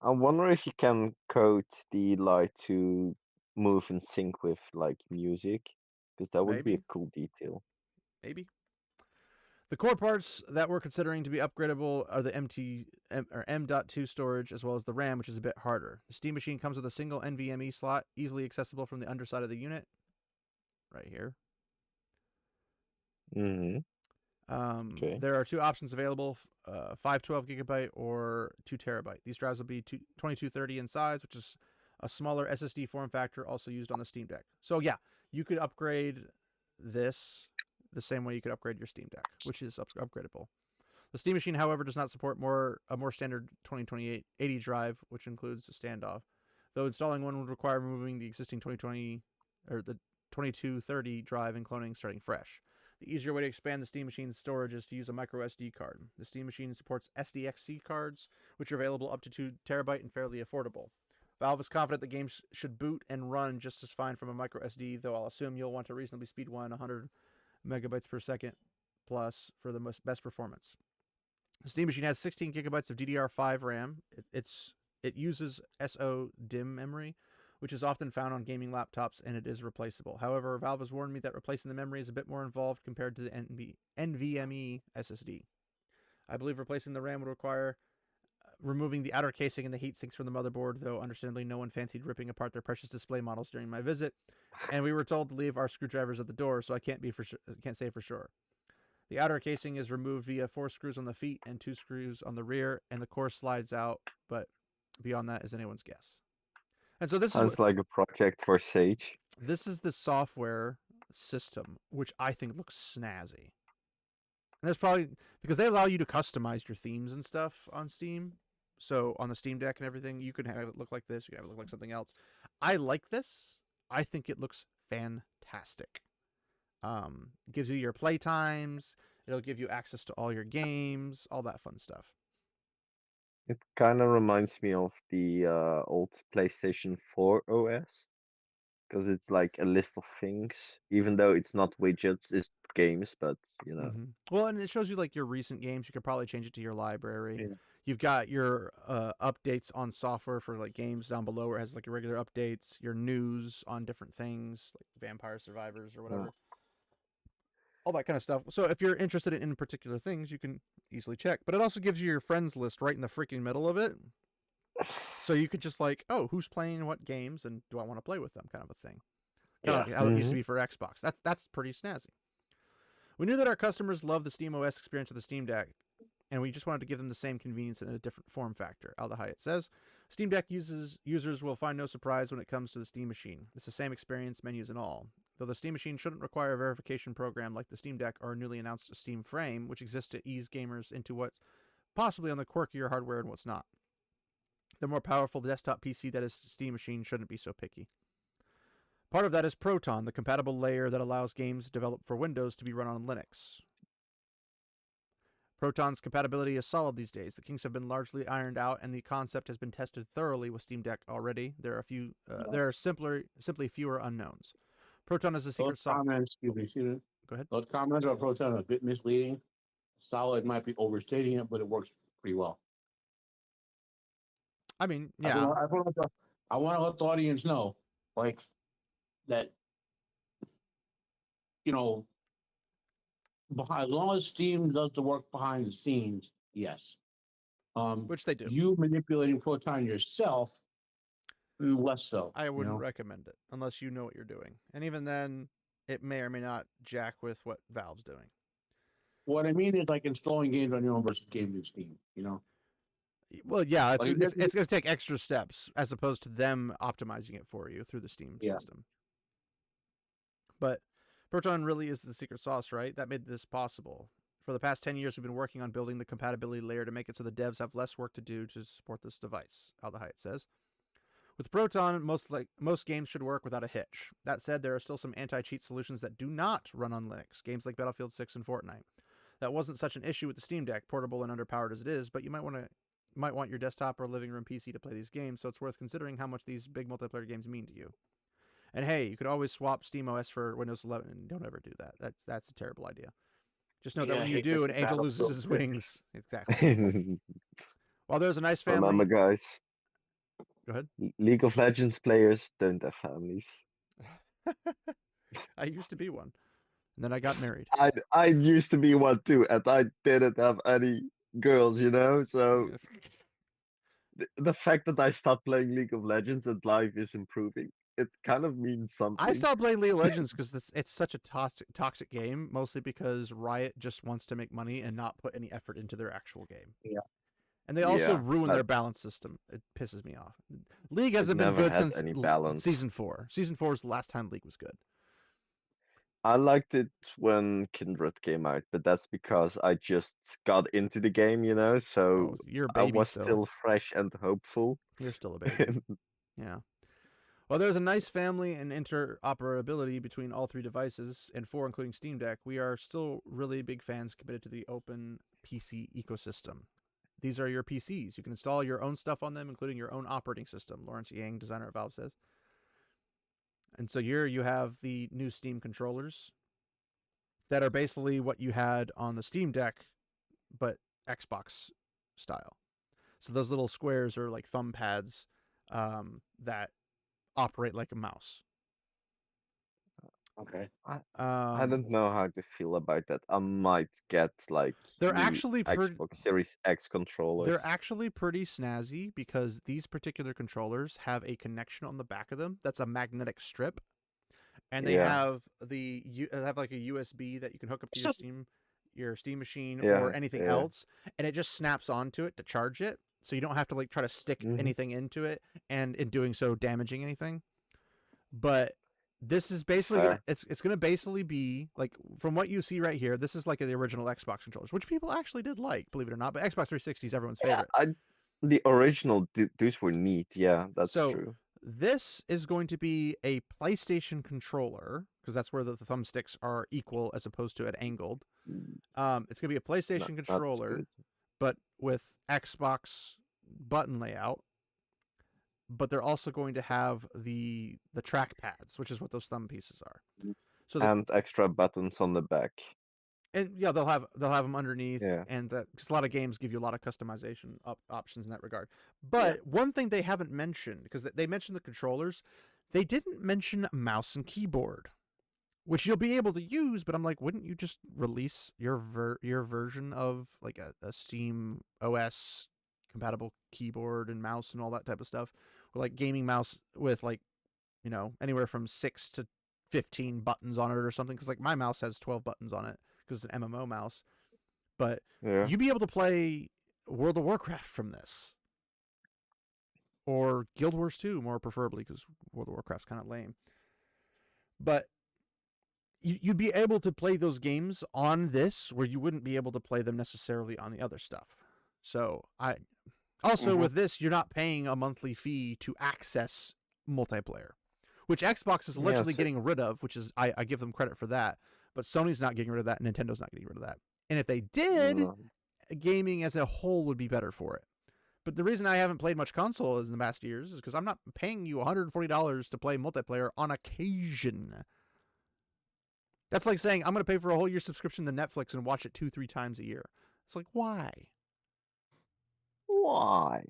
I wonder if you can code the light to move in sync with like music, because that would be a Maybe. cool detail. Maybe. The core parts that we're considering to be upgradable are the M.2 storage, as well as the RAM, which is a bit harder. The Steam machine comes with a single NVMe slot, easily accessible from the underside of the unit, right here. Mm-hmm. Okay. There are 2 options available, 512 gigabyte or 2 terabyte. These drives will be 2230 in size, which is a smaller SSD form factor, also used on the Steam Deck. So yeah, you could upgrade this the same way you could upgrade your Steam Deck, which is upgradable. The Steam machine, however, does not support a more standard 2080 drive, which includes a standoff. Though installing one would require removing the existing 2020 or the 2230 drive and cloning starting fresh. The easier way to expand the Steam machine's storage is to use a micro SD card. The Steam machine supports SDXC cards, which are available up to 2 terabyte and fairly affordable. Valve is confident the games should boot and run just as fine from a micro SD, though I'll assume you'll want a reasonably speed one, 100 megabytes per second plus for the best performance. The Steam machine has 16 gigabytes of DDR5 RAM. It uses SO-DIMM memory, which is often found on gaming laptops, and it is replaceable. However, Valve has warned me that replacing the memory is a bit more involved compared to the NVMe SSD. I believe replacing the RAM would require removing the outer casing and the heat sinks from the motherboard, though understandably no one fancied ripping apart their precious display models during my visit, and we were told to leave our screwdrivers at the door, so I can't say for sure. The outer casing is removed via 4 screws on the feet and 2 screws on the rear, and the core slides out, but beyond that is anyone's guess. And so this sounds like a project for Sage. This is the software system, which I think looks snazzy. And that's probably because they allow you to customize your themes and stuff on Steam. So on the Steam Deck and everything, you can have it look like this. You can have it look like something else. I like this. I think it looks fantastic. Gives you your play times. It'll give you access to all your games, all that fun stuff. It kind of reminds me of the old PlayStation 4 OS, because it's like a list of things, even though it's not widgets, it's games, but you know. Mm-hmm. Well, and it shows you like your recent games. You could probably change it to your library. Yeah. You've got your updates on software for like games down below where it has like your regular updates, your news on different things like Vampire Survivors or whatever. All that kind of stuff. So if you're interested in particular things, you can easily check. But it also gives you your friends list right in the freaking middle of it. So you could just like, oh, who's playing what games and do I want to play with them kind of a thing. Kind of like how it used to be for Xbox. That's pretty snazzy. We knew that our customers love the Steam OS experience of the Steam Deck, and we just wanted to give them the same convenience in a different form factor. Alda Hyatt says, Steam Deck users will find no surprise when it comes to the Steam Machine. It's the same experience, menus and all. Though the Steam Machine shouldn't require a verification program like the Steam Deck or newly announced Steam Frame, which exists to ease gamers into what's possibly on the quirkier hardware and what's not. The more powerful desktop PC that is Steam Machine shouldn't be so picky. Part of that is Proton, the compatible layer that allows games developed for Windows to be run on Linux. Proton's compatibility is solid these days. The kinks have been largely ironed out, and the concept has been tested thoroughly with Steam Deck already. There are simply fewer unknowns. Proton is a secret sauce. Comments, excuse me, Steven. Go ahead. Those comments about Proton are a bit misleading. Solid might be overstating it, but it works pretty well. I mean, I yeah. want to let the audience know, like, that, you know, as long as Steam does the work behind the scenes, yes. Which they do. You manipulating Proton yourself, less so. I wouldn't recommend it unless you know what you're doing. And even then, it may or may not jack with what Valve's doing. What I mean is like installing games on your own versus games in Steam, you know? Well, yeah, Like, it's going to take extra steps as opposed to them optimizing it for you through the Steam system. But Proton really is the secret sauce, right? That made this possible. For the past 10 years, we've been working on building the compatibility layer to make it so the devs have less work to do to support this device, Alda Hyatt says. With Proton, most games should work without a hitch. That said, there are still some anti-cheat solutions that do not run on Linux, games like Battlefield 6 and Fortnite. That wasn't such an issue with the Steam Deck, portable and underpowered as it is, but you might want your desktop or living room PC to play these games, so it's worth considering how much these big multiplayer games mean to you. And hey, you could always swap SteamOS for Windows 11, and don't ever do that. That's a terrible idea. Just know that when you do, an angel loses his wings. Exactly. While there's a nice family... Remember, guys. Go ahead. League of Legends players don't have families. I used to be one. And then I got married. I used to be one too, and I didn't have any girls, you know? So the fact that I stopped playing League of Legends and life is improving, it kind of means something. I stopped playing League of Legends because it's such a toxic game, mostly because Riot just wants to make money and not put any effort into their actual game. Yeah. And they also ruin their balance system. It pisses me off. League hasn't been good since Season 4. Season 4 was the last time League was good. I liked it when Kindred came out, but that's because I just got into the game, you know, so you're a I baby was still fresh and hopeful. You're still a baby. Yeah. Well, there's a nice family and interoperability between all three devices, and 4 including Steam Deck. We are still really big fans committed to the open PC ecosystem. These are your PCs. You can install your own stuff on them, including your own operating system, Lawrence Yang, designer at Valve, says. And so here you have the new Steam controllers that are basically what you had on the Steam Deck, but Xbox style. So those little squares are like thumb pads that operate like a mouse. Okay. I don't know how to feel about that. I might get like they're actually Xbox Series X controllers. They're actually pretty snazzy because these particular controllers have a connection on the back of them that's a magnetic strip, and they have like a USB that you can hook up to your Steam machine or anything else, and it just snaps onto it to charge it, so you don't have to like try to stick anything into it, and in doing so damaging anything. But this is basically it's going to basically be like, from what you see right here, this is like the original Xbox controllers, which people actually did like, believe it or not. But Xbox 360 is everyone's favorite. The original, those were neat. Yeah, that's true. This is going to be a PlayStation controller, because that's where the thumbsticks are equal as opposed to at angled. It's going to be a PlayStation controller, but with Xbox button layout. But they're also going to have the track pads, which is what those thumb pieces are. So and extra buttons on the back. And yeah, they'll have them underneath, and because a lot of games give you a lot of customization options in that regard. But one thing they haven't mentioned, because they mentioned the controllers, they didn't mention mouse and keyboard, which you'll be able to use. But I'm like, wouldn't you just release your version of like a Steam OS compatible keyboard and mouse and all that type of stuff, or like gaming mouse with like, you know, anywhere from 6 to 15 buttons on it or something? Because like my mouse has 12 buttons on it, because it's an MMO mouse. But Yeah. you'd be able to play World of Warcraft from this, or Guild Wars 2, more preferably, because World of Warcraft's kind of lame. But you'd be able to play those games on this, where you wouldn't be able to play them necessarily on the other stuff. So with this, you're not paying a monthly fee to access multiplayer, which Xbox is allegedly getting rid of, which is I give them credit for that. But Sony's not getting rid of that, Nintendo's not getting rid of that. And if they did, gaming as a whole would be better for it. But the reason I haven't played much console in the past years is because I'm not paying you $140 to play multiplayer on occasion. That's like saying I'm going to pay for a whole year subscription to Netflix and watch it 2-3 times a year. It's like, why? Why?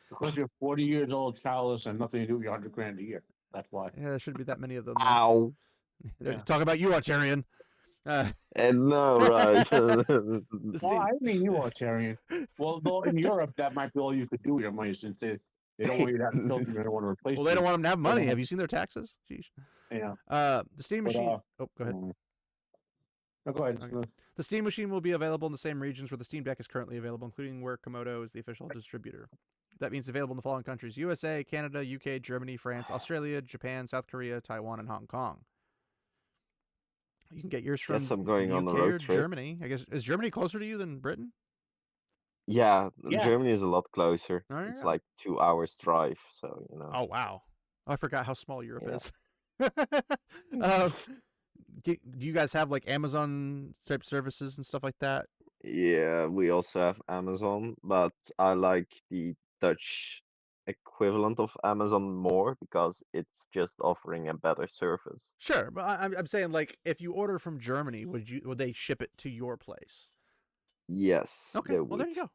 Because you're 40 years old, childless, and nothing to do with your $100,000 a year. That's why. Yeah, there shouldn't be that many of them. Ow. Talk about you, Artarian. And no, right. I mean you are Tyrion. Well, though in Europe, that might be all you could do with your money, since they don't want you to have children. They don't want to replace well, they you. don't want them to have money. Have you seen their taxes? Jeez. Yeah. The Steam Machine. Go ahead. No, go ahead. Okay. The Steam Machine will be available in the same regions where the Steam Deck is currently available, including where Komodo is the official distributor. That means available in the following countries: USA, Canada, UK, Germany, France, Australia, Japan, South Korea, Taiwan, and Hong Kong. You can get yours from Yes, I'm going on a UK road or trip. Germany. I guess, is Germany closer to you than Britain? Yeah, Yeah. Germany is a lot closer. Oh, yeah. It's like 2 hours drive, so you know. Oh, wow. I forgot how small Europe is. Do you guys have like Amazon type services and stuff like that? Yeah, we also have Amazon, but I like the Dutch equivalent of Amazon more because it's just offering a better service. Sure, but I'm saying, like, if you order from Germany, would they ship it to your place? Yes, Okay, they well, would. there you go.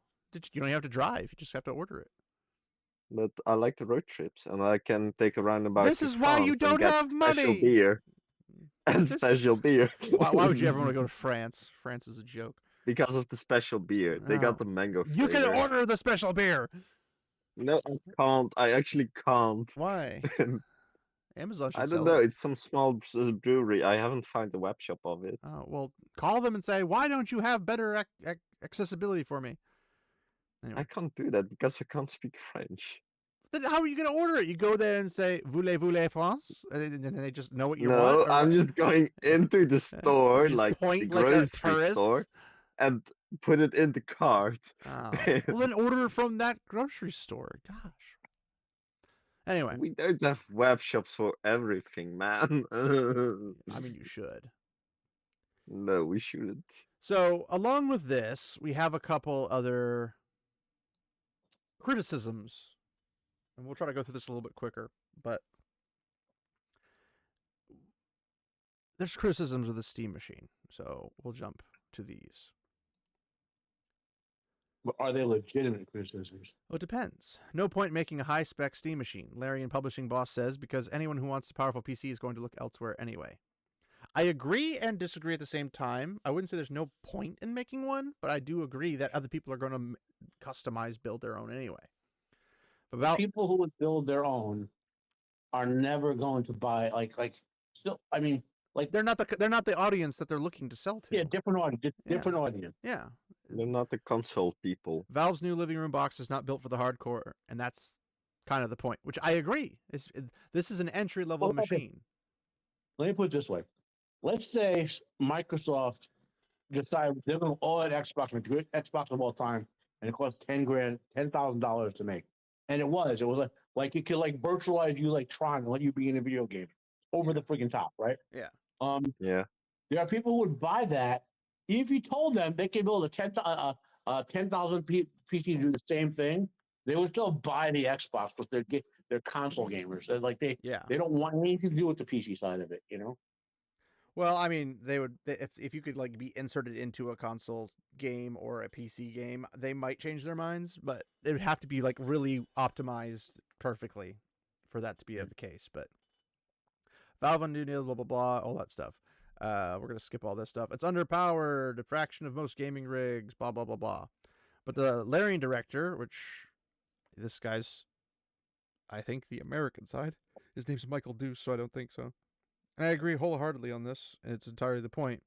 You don't have to drive; you just have to order it. But I like the road trips, and I can take a roundabout This to is why you France and don't get have special money. beer and special beer. Why would you ever want to go to France? France is a joke. Because of the special beer. They got the mango flavor. You can order the special beer. No, I can't. I actually can't. Why? Amazon should I sell don't know. it. It's some small brewery. I haven't found the web shop of it. Oh, well, call them and say, why don't you have better accessibility for me? Anyway. I can't do that because I can't speak French. Then how are you going to order it? You go there and say, voulez-vous la France? And they just know what you No, want? I'm just going into the store, like the grocery store, and put it in the cart. Oh. Well, then order from that grocery store. Gosh. Anyway. We don't have web shops for everything, man. I mean, you should. No, we shouldn't. So, along with this, we have a couple other criticisms. And we'll try to go through this a little bit quicker. But there's criticisms of the Steam Machine. So, we'll jump to these. But are they legitimate criticisms? Well, it depends. No point making a high-spec Steam machine, Larian publishing boss says, because anyone who wants a powerful PC is going to look elsewhere anyway. I agree and disagree at the same time. I wouldn't say there's no point in making one, but I do agree that other people are going to customize, build their own anyway. People who would build their own are never going to buy they're not the audience that they're looking to sell to. Yeah, different audience. Yeah. They're not the console people. Valve's new living room box is not built for the hardcore, and that's kind of the point, which I agree. This is an entry-level machine. Let me put it this way. Let's say Microsoft decides they're going to all at Xbox, the great Xbox of all time, and it costs $10,000 to make. And it was like it could like virtualize you like Tron and let you be in a video game over the freaking top, right? Yeah. Yeah. There are people who would buy that if you told them they could build a 10,000 PC to do the same thing. They would still buy the Xbox because they're console gamers. They don't want anything to do with the PC side of it, you know. Well, I mean, they would if you could like be inserted into a console game or a PC game, they might change their minds, but it would have to be like really optimized perfectly for that to be the case. But Valve undo blah blah blah, all that stuff. We're gonna skip all this stuff. It's underpowered, a fraction of most gaming rigs, blah blah blah blah. But the Larian director, which this guy's, I think, the American side. His name's Michael Deuce, so I don't think so. And I agree wholeheartedly on this. It's entirely the point.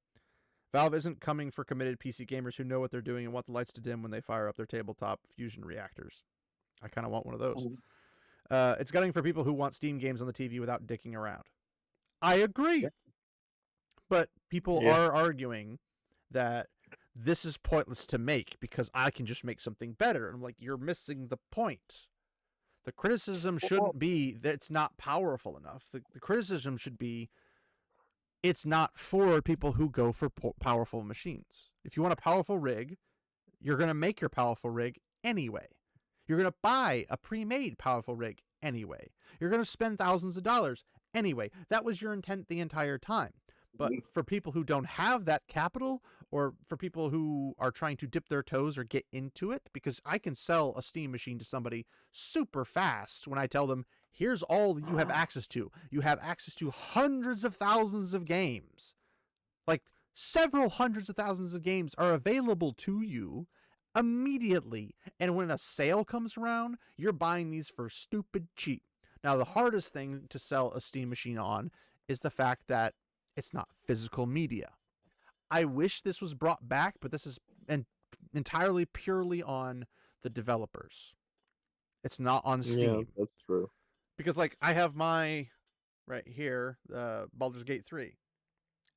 Valve isn't coming for committed PC gamers who know what they're doing and want the lights to dim when they fire up their tabletop fusion reactors. I kind of want one of those. It's gutting for people who want Steam games on the TV without dicking around. I agree. Yeah. But people Yeah. are arguing that this is pointless to make because I can just make something better. And I'm like, you're missing the point. The criticism shouldn't be that it's not powerful enough. The criticism should be it's not for people who go for powerful machines. If you want a powerful rig, you're going to make your powerful rig anyway. You're going to buy a pre-made powerful rig anyway. You're going to spend thousands of dollars anyway. That was your intent the entire time. But for people who don't have that capital, or for people who are trying to dip their toes or get into it, because I can sell a Steam machine to somebody super fast when I tell them, here's all that you have access to. You have access to hundreds of thousands of games. Like, several hundreds of thousands of games are available to you immediately. And when a sale comes around, you're buying these for stupid cheap. Now, the hardest thing to sell a Steam machine on is the fact that it's not physical media. I wish this was brought back, but this is entirely purely on the developers. It's not on Steam. Yeah, that's true. Because, like, I have my, right here, Baldur's Gate 3.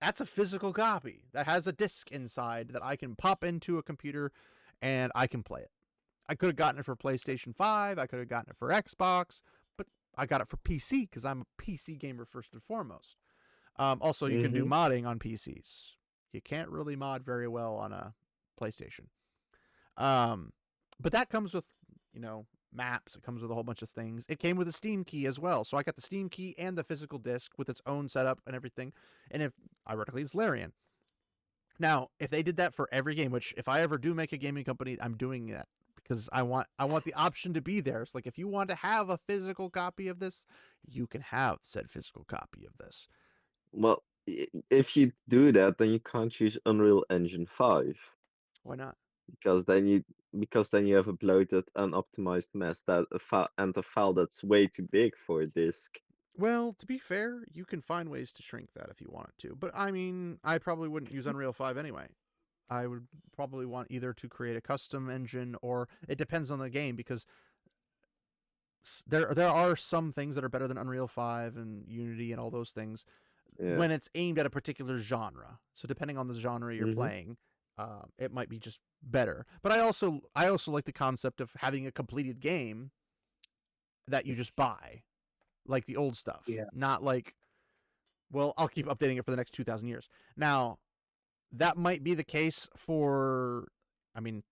That's a physical copy that has a disc inside that I can pop into a computer and I can play it. I could have gotten it for PlayStation 5. I could have gotten it for Xbox, but I got it for PC because I'm a PC gamer first and foremost. Also, you can do modding on PCs. You can't really mod very well on a PlayStation. But that comes with, maps. It comes with a whole bunch of things. It came with a Steam key as well. So I got the Steam key and the physical disc with its own setup and everything. And if ironically, it's Larian. Now, if they did that for every game, which if I ever do make a gaming company, I'm doing that because I want the option to be there. It's like if you want to have a physical copy of this, you can have said physical copy of this. Well, if you do that, then you can't use Unreal Engine 5 Why not? because then you have a bloated, unoptimized mess and a file that's way too big for a disk. Well, to be fair, you can find ways to shrink that if you wanted to. But I mean, I probably wouldn't use Unreal 5 anyway. I would probably want either to create a custom engine, or it depends on the game, because there are some things that are better than Unreal 5 and Unity and all those things when it's aimed at a particular genre. So depending on the genre you're playing, it might be just better. But I also like the concept of having a completed game that you just buy, like the old stuff. Yeah. Not like, well, I'll keep updating it for the next 2,000 years. Now, that might be the case for, I mean,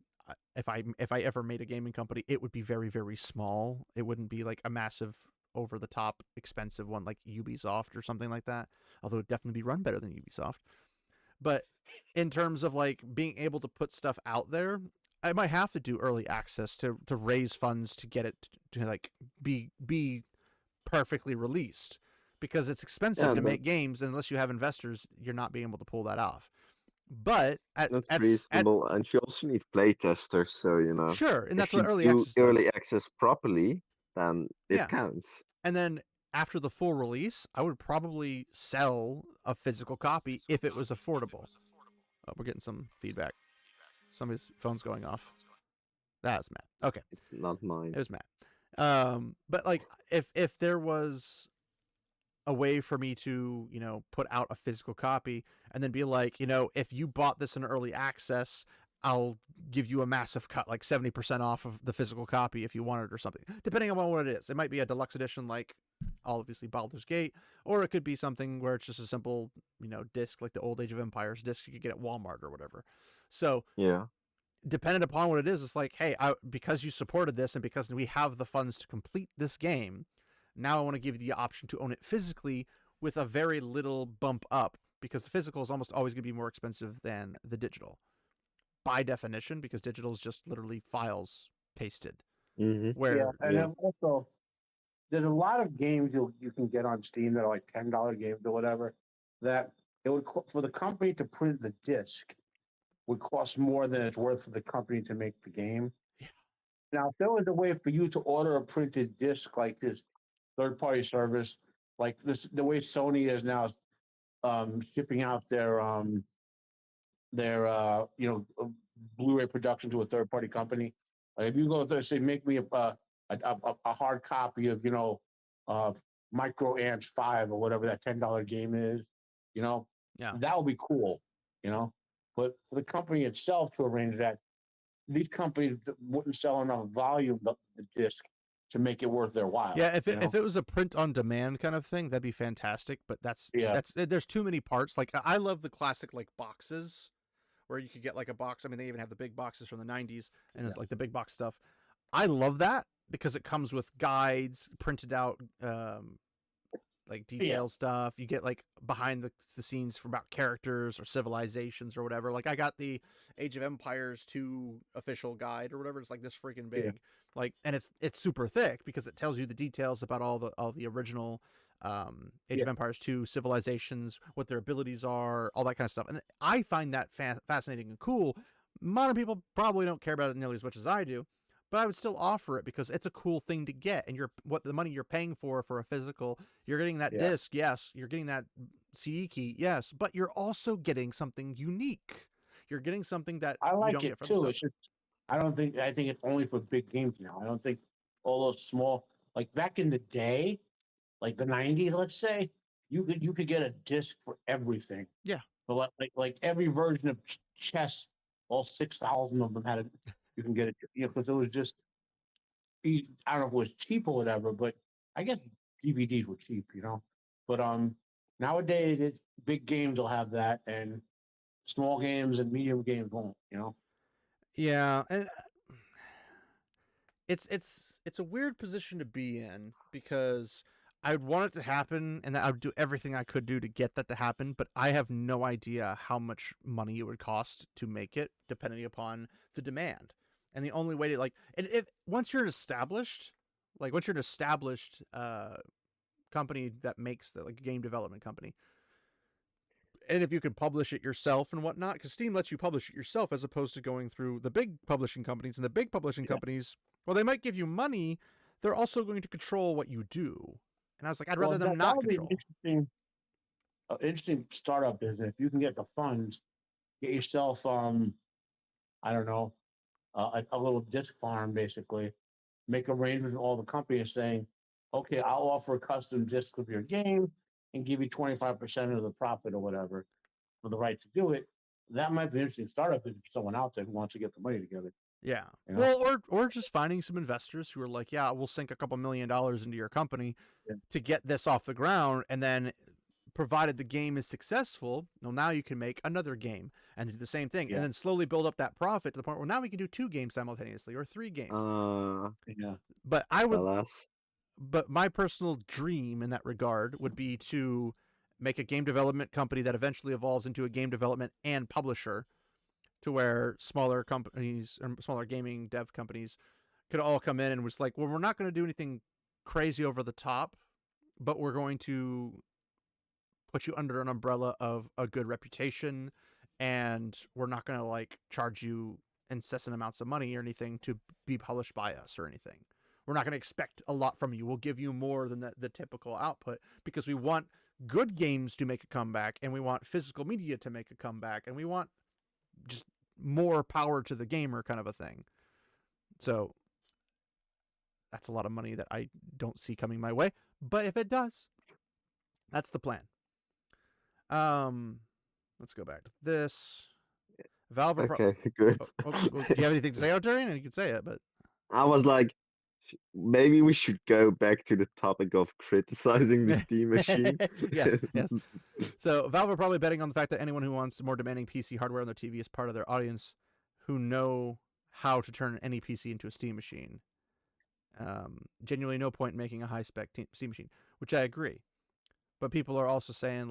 if I ever made a gaming company, it would be very, very small. It wouldn't be like a massive, over the top, expensive one like Ubisoft or something like that. Although it'd definitely be run better than Ubisoft. But in terms of like being able to put stuff out there, I might have to do early access to raise funds to get it to like be perfectly released, because it's expensive to make games, and unless you have investors, you're not being able to pull that off. But that's reasonable, and you also need playtesters, so sure, and that's if what you early do access does. early access properly, then it counts. And then after the full release, I would probably sell a physical copy if it was affordable. Oh, we're getting some feedback. Somebody's phone's going off. That's Matt. Okay. It's not mine. It was Matt. But like if there was a way for me to, put out a physical copy and then be like, if you bought this in early access, I'll give you a massive cut, like 70% off of the physical copy if you want it or something, depending on what it is. It might be a deluxe edition, like obviously Baldur's Gate, or it could be something where it's just a simple, disc, like the old Age of Empires disc you could get at Walmart or whatever. So yeah, dependent upon what it is, it's like, hey, because you supported this and because we have the funds to complete this game, now I want to give you the option to own it physically with a very little bump up, because the physical is almost always going to be more expensive than the digital by definition, because digital is just literally files pasted. And then also, there's a lot of games you can get on Steam that are like $10 games or whatever, that it would for the company to print the disc would cost more than it's worth for the company to make the game. Yeah. Now, if there was a way for you to order a printed disc like this third-party service, like this, the way Sony is now, shipping out their Blu-ray production to a third-party company. Like if you go there, say, make me a hard copy of Micro Ants 5 or whatever that $10 game is, Yeah. that would be cool, But for the company itself to arrange that, these companies wouldn't sell enough volume of the disc to make it worth their while. Yeah, if it was a print on demand kind of thing, that'd be fantastic. But that's there's too many parts. Like I love the classic like boxes where you could get like a box. I mean, they even have the big boxes from the '90s and it's like the big box stuff. I love that because it comes with guides, printed out, like detail stuff. You get like behind the scenes for about characters or civilizations or whatever. Like I got the Age of Empires 2 official guide or whatever. It's like this freaking big. Like, and it's super thick because it tells you the details about all the original Age of Empires 2 civilizations, what their abilities are, all that kind of stuff. And I find that fascinating and cool. Modern people probably don't care about it nearly as much as I do, but I would still offer it because it's a cool thing to get. And what the money you're paying for a physical, you're getting that disc, yes, you're getting that CD key, yes, but you're also getting something unique. You're getting something that I like you don't it get from too. the It's just, I think it's only for big games now. I don't think all those small, like back in the day, like the '90s, let's say, you could get a disc for everything. Yeah. But like every version of chess, all 6,000 of them had it. You can get it, because it was just, I don't know if it was cheap or whatever, but I guess DVDs were cheap, But nowadays, it's big games will have that, and small games and medium games won't. Yeah, and it's a weird position to be in because I would want it to happen and that I would do everything I could do to get that to happen, but I have no idea how much money it would cost to make it depending upon the demand. And the only way to and if once you're established, company that makes the game development company, and if you can publish it yourself and whatnot, because Steam lets you publish it yourself as opposed to going through the big publishing companies. And the big publishing companies, well, they might give you money, they're also going to control what you do. And I was like, I'd rather them not that would control. be interesting startup business. If you can get the funds, get yourself I don't know, a little disc farm basically. Make arrangements with all the companies saying, okay, I'll offer a custom disc of your game and give you 25% of the profit or whatever for the right to do it. That might be an interesting startup if someone out there who wants to get the money together. Yeah. Well, or just finding some investors who are like, yeah, we'll sink a couple $1 million into your company to get this off the ground, and then provided the game is successful, well, now you can make another game and do the same thing, and then slowly build up that profit to the point where now we can do 2 games simultaneously or 3 games. But I would, but my personal dream in that regard would be to make a game development company that eventually evolves into a game development and publisher, to where smaller companies or smaller gaming dev companies could all come in and was like, well, we're not going to do anything crazy over the top, but we're going to put you under an umbrella of a good reputation, and we're not going to charge you incessant amounts of money or anything to be published by us or anything. We're not going to expect a lot from you. We'll give you more than the typical output because we want good games to make a comeback, and we want physical media to make a comeback, and we want just more power to the gamer kind of a thing. So that's a lot of money that I don't see coming my way, but if it does, that's the plan. Let's go back to this. Valve. Okay, good. Do you have anything to say, Arturian? You can say it, but I was like, maybe we should go back to the topic of criticizing the Steam machine. yes. So Valve are probably betting on the fact that anyone who wants more demanding PC hardware on their TV is part of their audience who know how to turn any PC into a Steam machine. Genuinely no point in making a high-spec Steam machine, which I agree. But people are also saying,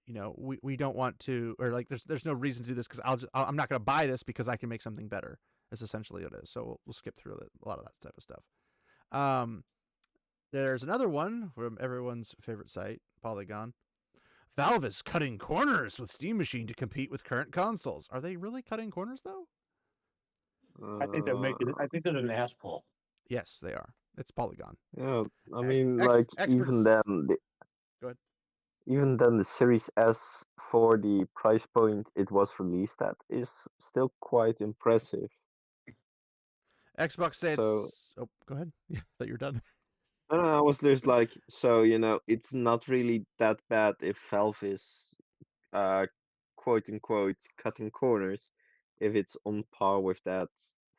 we don't want to, or there's no reason to do this because I'm not going to buy this because I can make something better. That's essentially what it is. So we'll skip through a lot of that type of stuff. There's another one from everyone's favorite site, Polygon. Valve is cutting corners with Steam Machine to compete with current consoles. Are they really cutting corners though? I think they're making it. I think they're an asshole. Yes, they are. It's Polygon. Yeah, I mean, experts. even then, Go ahead. even then, the Series S for the price point it was released at is still quite impressive. Xbox say So, it's. Oh, go ahead. Yeah, thought you were done. I was just like, so it's not really that bad if Valve is uh quote unquote cutting corners, if it's on par with that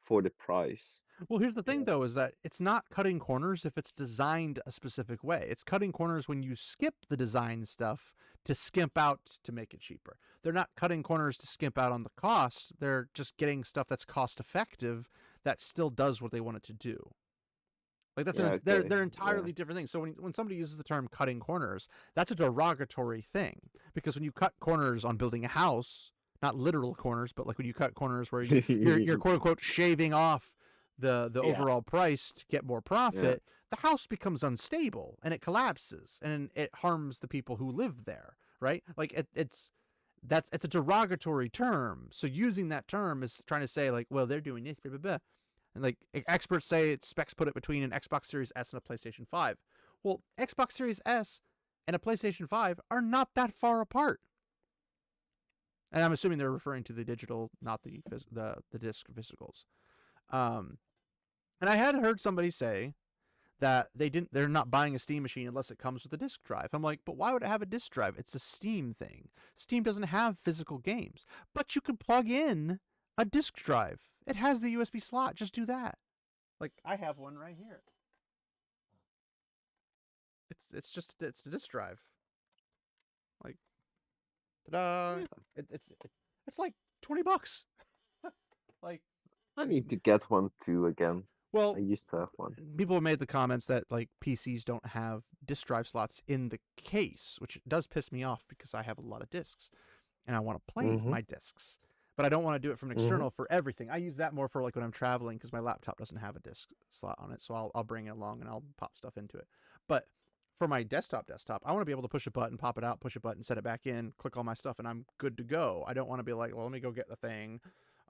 for the price. Well, here's the thing, Yeah. though, is that it's not cutting corners if it's designed a specific way. It's cutting corners when you skip the design stuff to skimp out to make it cheaper. They're not cutting corners to skimp out on the cost. They're just getting stuff that's cost effective that still does what they want it to do. Like Yeah, they're okay. Yeah. entirely different things. So when somebody uses the term cutting corners, that's a derogatory thing, because when you cut corners on building a house, not literal corners, but like when you cut corners where you're quote unquote shaving off the Yeah. overall price to get more Yeah. profit, the house becomes unstable and it collapses and it harms the people who live there, right? Like it's a derogatory term. So using that term is trying to say like, well, they're doing this, blah, blah, blah. And like experts say, specs put it between an Xbox Series S and a PlayStation 5. Well, Xbox Series S and a PlayStation 5 are not that far apart. And I'm assuming they're referring to the digital, not the disc physicals. And I had heard somebody say that they're not buying a Steam machine unless it comes with a disc drive. I'm like, but why would it have a disc drive? It's a Steam thing. Steam doesn't have physical games, but you could plug in a disc drive. It has the USB slot. Just do that. Like I have one right here. It's a disc drive. Like, ta-da! It's like $20. Like, I need to get one too again. I well, used to have one. people have made the comments that like PCs don't have disk drive slots in the case, which does piss me off because I have a lot of discs and I want to play Mhm. my discs, but I don't want to do it from an Mhm. external for everything. I use that more for like when I'm traveling because my laptop doesn't have a disk slot on it, so I'll bring it along and I'll pop stuff into it. But for my desktop, I want to be able to push a button, pop it out, push a button, set it back in, click all my stuff, and I'm good to go. I don't want to be like, well, let me go get the thing,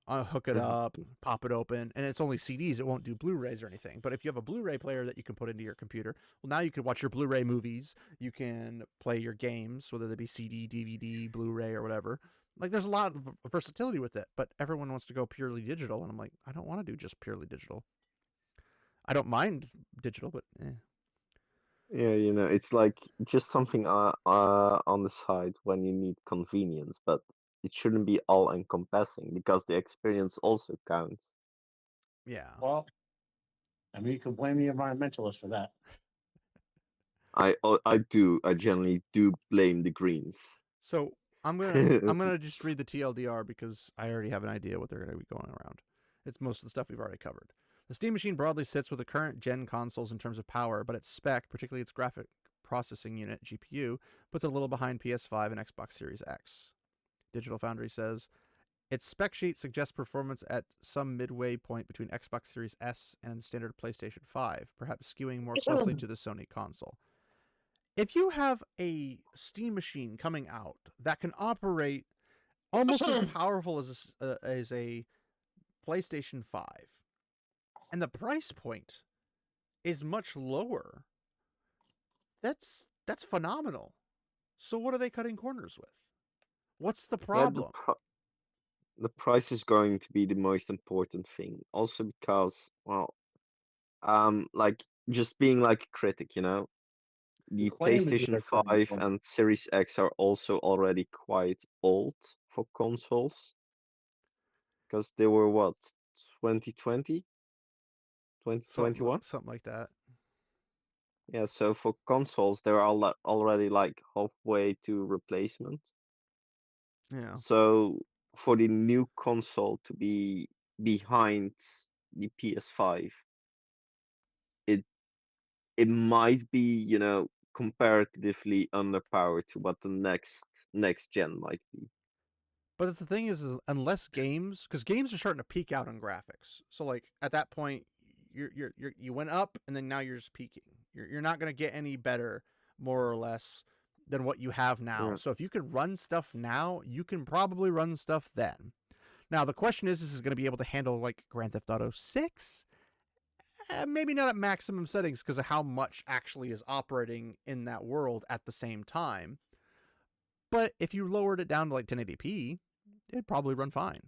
hook it up, pop it open, and it's only CDs. It won't do Blu-rays or anything. But if you have a Blu-ray player that you can put into your computer, well, now you can watch your Blu-ray movies. You can play your games, whether they be CD, DVD, Blu-ray, or whatever. Like, there's a lot of versatility with it, but everyone wants to go purely digital, and I'm like, I don't want to do just purely digital. I don't mind digital, but Yeah, it's like just something on the side when you need convenience, but it shouldn't be all encompassing because the experience also counts. yeah. Well, I mean, you can blame the environmentalists for that. I generally do blame the greens. So I'm gonna just read the TLDR because I already have an idea what they're gonna be going around. It's most of the stuff we've already covered. The Steam machine broadly sits with the current gen consoles in terms of power, but its spec, particularly its graphic processing unit (GPU), puts it a little behind PS5 and Xbox Series X. Digital Foundry says its spec sheet suggests performance at some midway point between Xbox Series S and standard PlayStation 5, perhaps skewing more closely to the Sony console. If you have a Steam machine coming out that can operate almost as powerful as a PlayStation 5, and the price point is much lower, that's phenomenal. So what are they cutting corners with? What's the Yeah, problem? the price is going to be the most important thing. Also because, well, like just being like a critic, You the claim that PlayStation they're cutting 5 corners. and Series X are also already quite old for consoles because they were what, 2020, 2021? Something like that. Yeah, so for consoles, they're all already like halfway to replacement. Yeah. So for the new console to be behind the PS5, it it might be, comparatively underpowered to what the next gen might be. But the thing is, unless games, because games are starting to peak out on graphics. So like at that point, you went up and then now you're just peaking. You're not going to get any better, more or less, than what you have now. Yeah. So if you can run stuff now, you can probably run stuff then. Now the question is it going to be able to handle like Grand Theft Auto 6? Maybe not at maximum settings because of how much actually is operating in that world at the same time. But if you lowered it down to like 1080p, it'd probably run fine.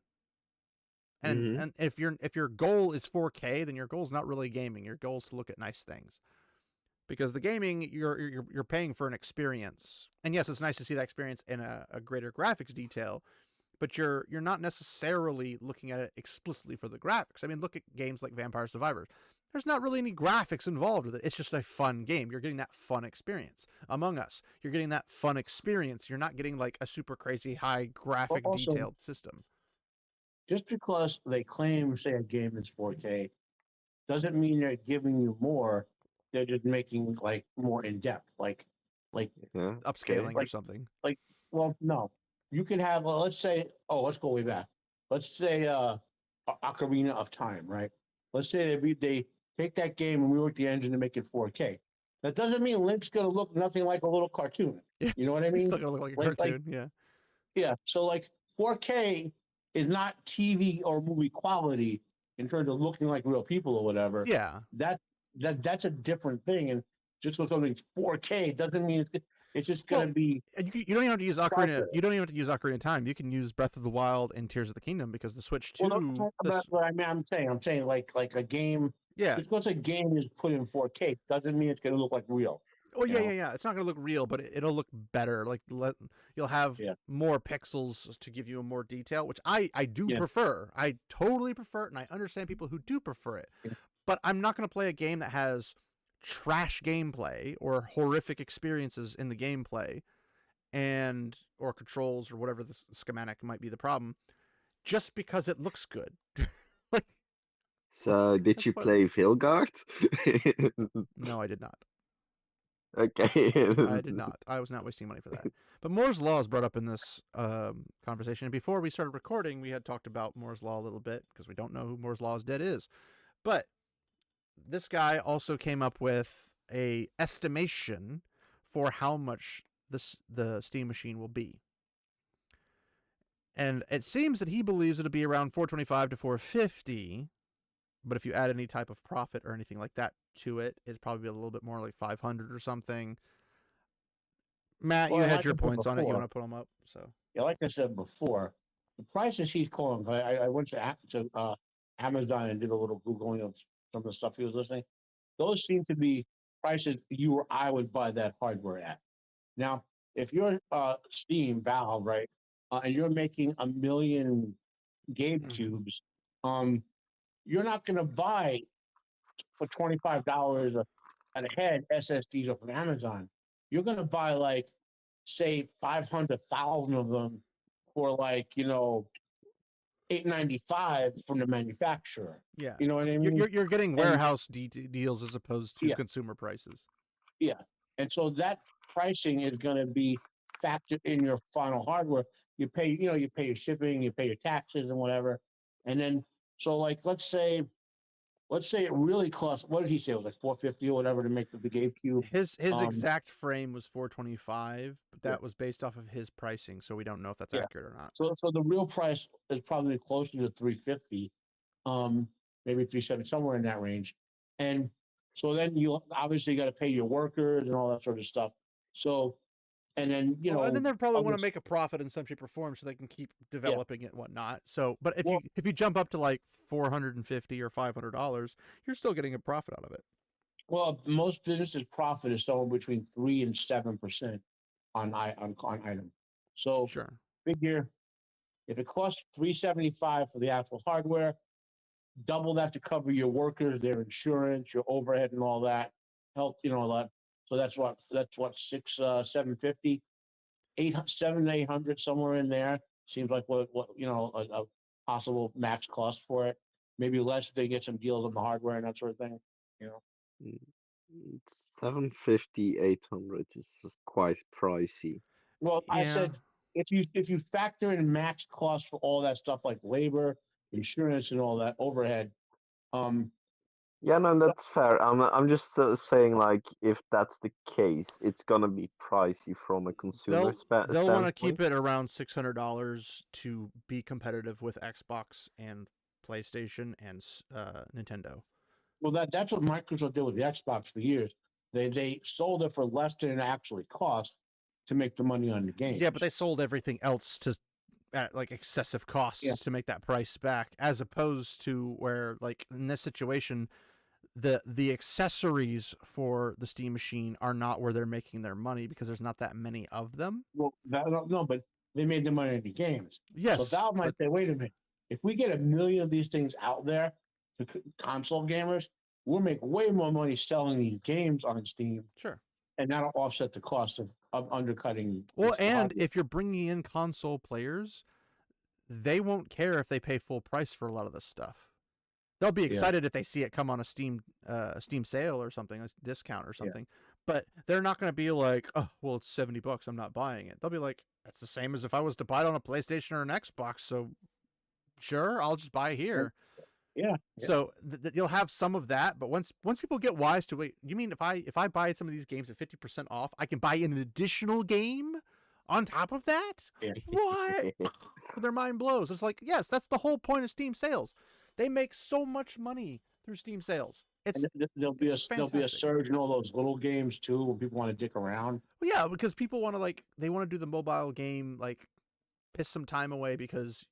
And Mm-hmm. and if your goal is 4K, then your goal is not really gaming. Your goal is to look at nice things. Because the gaming, you're paying for an experience, and yes, it's nice to see that experience in a greater graphics detail, but you're not necessarily looking at it explicitly for the graphics. I mean, look at games like Vampire Survivors. There's not really any graphics involved with it. It's just a fun game. You're getting that fun experience. Among Us, you're getting that fun experience. You're not getting like a super crazy high But graphic also, detailed system. just because they claim, say, a game is 4K, doesn't mean they're giving you more. They're just making like more in depth, like, Yeah. Upscaling Okay. or something. like. Well, no, you can have. Well, let's say. Oh, let's go way back. Let's say Ocarina of Time, right? Let's say they take that game and rework the engine to make it 4K. That doesn't mean Link's gonna look nothing like a little cartoon. Yeah, You know what I it's mean? still gonna look like a Like cartoon. Yeah. yeah. So like 4K is not TV or movie quality in terms of looking like real people or whatever. Yeah. That's a different thing. And just because something's 4K doesn't mean it's just gonna Well, be you don't even have to use Ocarina. sharper. You don't even have to use Ocarina of Time. You can use Breath of the Wild and Tears of the Kingdom because the Switch Well, 2. what I mean, I'm saying like a game. Yeah. Just because a game is put in 4K doesn't mean it's gonna look like real. Oh You yeah, know? yeah, yeah. It's not gonna look real, but it'll look better. Like you'll have Yeah. more pixels to give you a more detail, which I do Yeah. prefer. I totally prefer it, and I understand people who do prefer it. Yeah. But I'm not gonna play a game that has trash gameplay or horrific experiences in the gameplay, and or controls or whatever the schematic might be the problem, just because it looks good. like So, did that's you pointless. play Vilgard? No, I did not. Okay. I did not. I was not wasting money for that. But Moore's Law is brought up in this conversation. And before we started recording, we had talked about Moore's Law a little bit because we don't know who Moore's Law's dead is. But this guy also came up with a estimation for how much the Steam machine will be. And it seems that he believes it'll be around 425 to 450. But if you add any type of profit or anything like that to it, it'd probably be a little bit more like 500 or something. Matt, Well, you had like your I said points on it. You before, want to put them up? So yeah, like I said before, the prices he's calling. I went to Amazon and did a little googling of some of the stuff he was listening. Those seem to be prices you or I would buy that hardware at. Now, if you're Steam Valve, right, and you're making 1,000,000 GabeCubes, you're not going to buy for $25 at a head SSDs from Amazon. You're going to buy like, say, 500,000 of them for like $895 from the manufacturer. yeah, You know what I you're mean? you're, you're getting And warehouse deals as opposed to yeah, consumer prices. yeah. And so that pricing is going to be factored in your final hardware. You pay, you pay your shipping, you pay your taxes and whatever. And then, so like, let's say it really costs, what did he say? It was like 450 or whatever to make the GabeCube. His Um, exact frame was 425, but yeah, that was based off of his pricing, so we don't know if that's yeah. accurate or not. So the real price is probably closer to 350, maybe 370, somewhere in that range. And so then you obviously got to pay your workers and all that sort of stuff. So, and then, Well, and then they probably want other, to make a profit in some shape or form so they can keep yeah. developing it and whatnot. So, but Well, if you jump up to like $450 or $500, you're still getting a profit out of it. well, most businesses profit is somewhere between 3% and 7% on item. So Sure. figure if it costs 375 for the actual hardware, double that to cover your workers, their insurance, your overhead, and all that. Health, all that. So that's what 750, 800 somewhere in there. Seems like what a possible max cost for it. Maybe less if they get some deals on the hardware and that sort of thing. You know. Mm, 750, 800 is just quite pricey. Well, I Yeah. said if you factor in max costs for all that stuff like labor, insurance, and all that overhead, Yeah, no, that's fair. I'm just saying, like, if that's the case, it's gonna be pricey from a consumer They'll want to keep standpoint. it around $600 to be competitive with Xbox and PlayStation and Nintendo. well, that's what Microsoft did with the Xbox for years. They sold it for less than it actually cost, to make the money on the game. Yeah, but they sold everything else to at like excessive costs to make that price back, as opposed to where like in this situation the accessories for the Steam machine are not where they're making their money because there's not that many of them. Well, no, but they made the money in the games. Yes, so Valve might say, wait a minute, if we get 1 million of these things out there to console gamers, we'll make way more money selling these games on Steam. Sure. And that'll offset the cost of undercutting. Well, and if you're bringing in console players, they won't care if they pay full price for a lot of this stuff. They'll be excited if they see it come on a Steam sale or something, a discount or something. But they're not going to be like, oh, well, it's $70. I'm not buying it. They'll be like, that's the same as if I was to buy it on a PlayStation or an Xbox. So, sure, I'll just buy it here. Yeah. So you'll have some of that, but once people get wise to it, you mean if I buy some of these games at 50% off, I can buy an additional game on top of that? Yeah. What? Their mind blows. It's like, yes, that's the whole point of Steam sales. They make so much money through Steam sales. There'll be a surge in all those little games too, where people want to dick around. Well, yeah, because people want to they want to do the mobile game, piss some time away because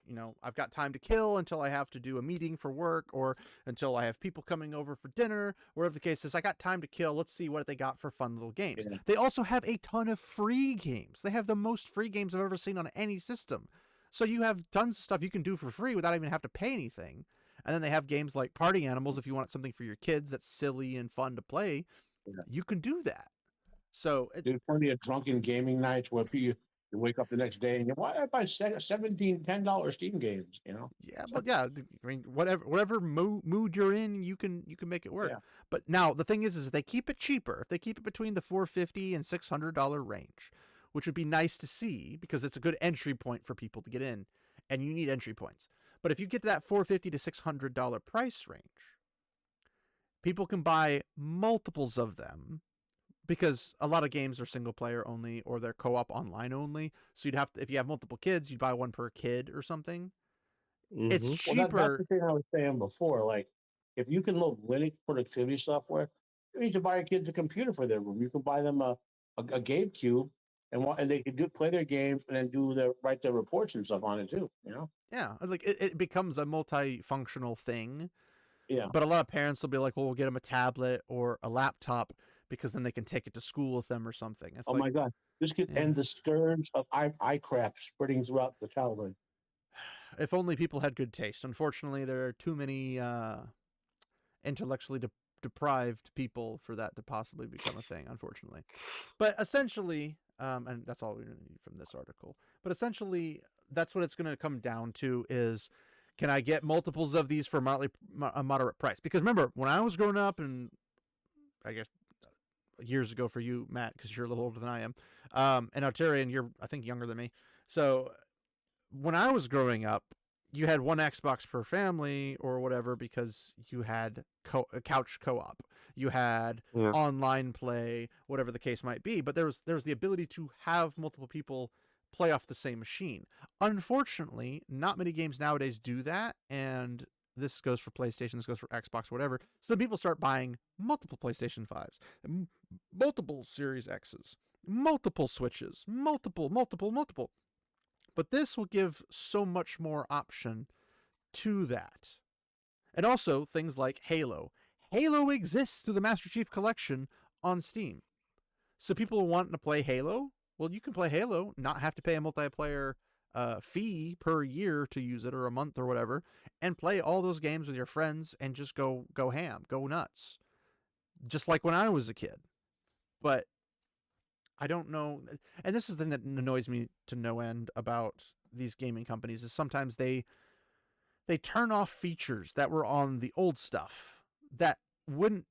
I've got time to kill until I have to do a meeting for work or until I have people coming over for dinner. Whatever the case is, I got time to kill. Let's see what they got for fun little games. Yeah. They also have a ton of free games. They have the most free games I've ever seen on any system. So you have tons of stuff you can do for free without even have to pay anything. And then they have games like Party Animals. If you want something for your kids that's silly and fun to play, you can do that. So there's plenty of drunken gaming nights where you wake up the next day and why did I buy $10 Steam games? Yeah, but yeah, I mean, whatever mood you're in, you can make it work. Yeah. But now the thing is they keep it cheaper. If they keep it between the $450 and $600 range, which would be nice to see because it's a good entry point for people to get in, and you need entry points. But if you get to that $450 to $600 price range, people can buy multiples of them because a lot of games are single player only or they're co-op online only. So you'd have to, if you have multiple kids, you'd buy one per kid or something. Mm-hmm. It's cheaper. Well, that's the thing I was saying before. Like, if you can load Linux productivity software, you need to buy your kids a computer for their room. You can buy them a GabeCube and they can play their games and then write their reports and stuff on it too. Yeah, like it becomes a multifunctional thing. Yeah. But a lot of parents will be like, well, we'll get them a tablet or a laptop because then they can take it to school with them or something. It's my God. This could end the scourge of eye crap spreading throughout the childhood. If only people had good taste. Unfortunately, there are too many intellectually deprived people for that to possibly become a thing, unfortunately. But essentially, and that's all we need from this article, but essentially that's what it's going to come down to is, can I get multiples of these for a moderate price? Because remember, when I was growing up, and I guess years ago for you, Matt, because you're a little older than I am, and now Terry, and you're, I think, younger than me. So when I was growing up, you had one Xbox per family or whatever because you had couch co-op. You had online play, whatever the case might be. But there was the ability to have multiple people play off the same machine. Unfortunately, not many games nowadays do that, and this goes for PlayStation, this goes for Xbox, whatever. So then people start buying multiple PlayStation 5s, multiple Series X's, multiple Switches, multiple. But this will give so much more option to that. And also things like Halo. Halo exists through the Master Chief Collection on Steam. So people wanting to play Halo, well, you can play Halo, not have to pay a multiplayer fee per year to use it or a month or whatever, and play all those games with your friends and just go ham, go nuts. Just like when I was a kid. But I don't know, and this is the thing that annoys me to no end about these gaming companies, is sometimes they turn off features that were on the old stuff that wouldn't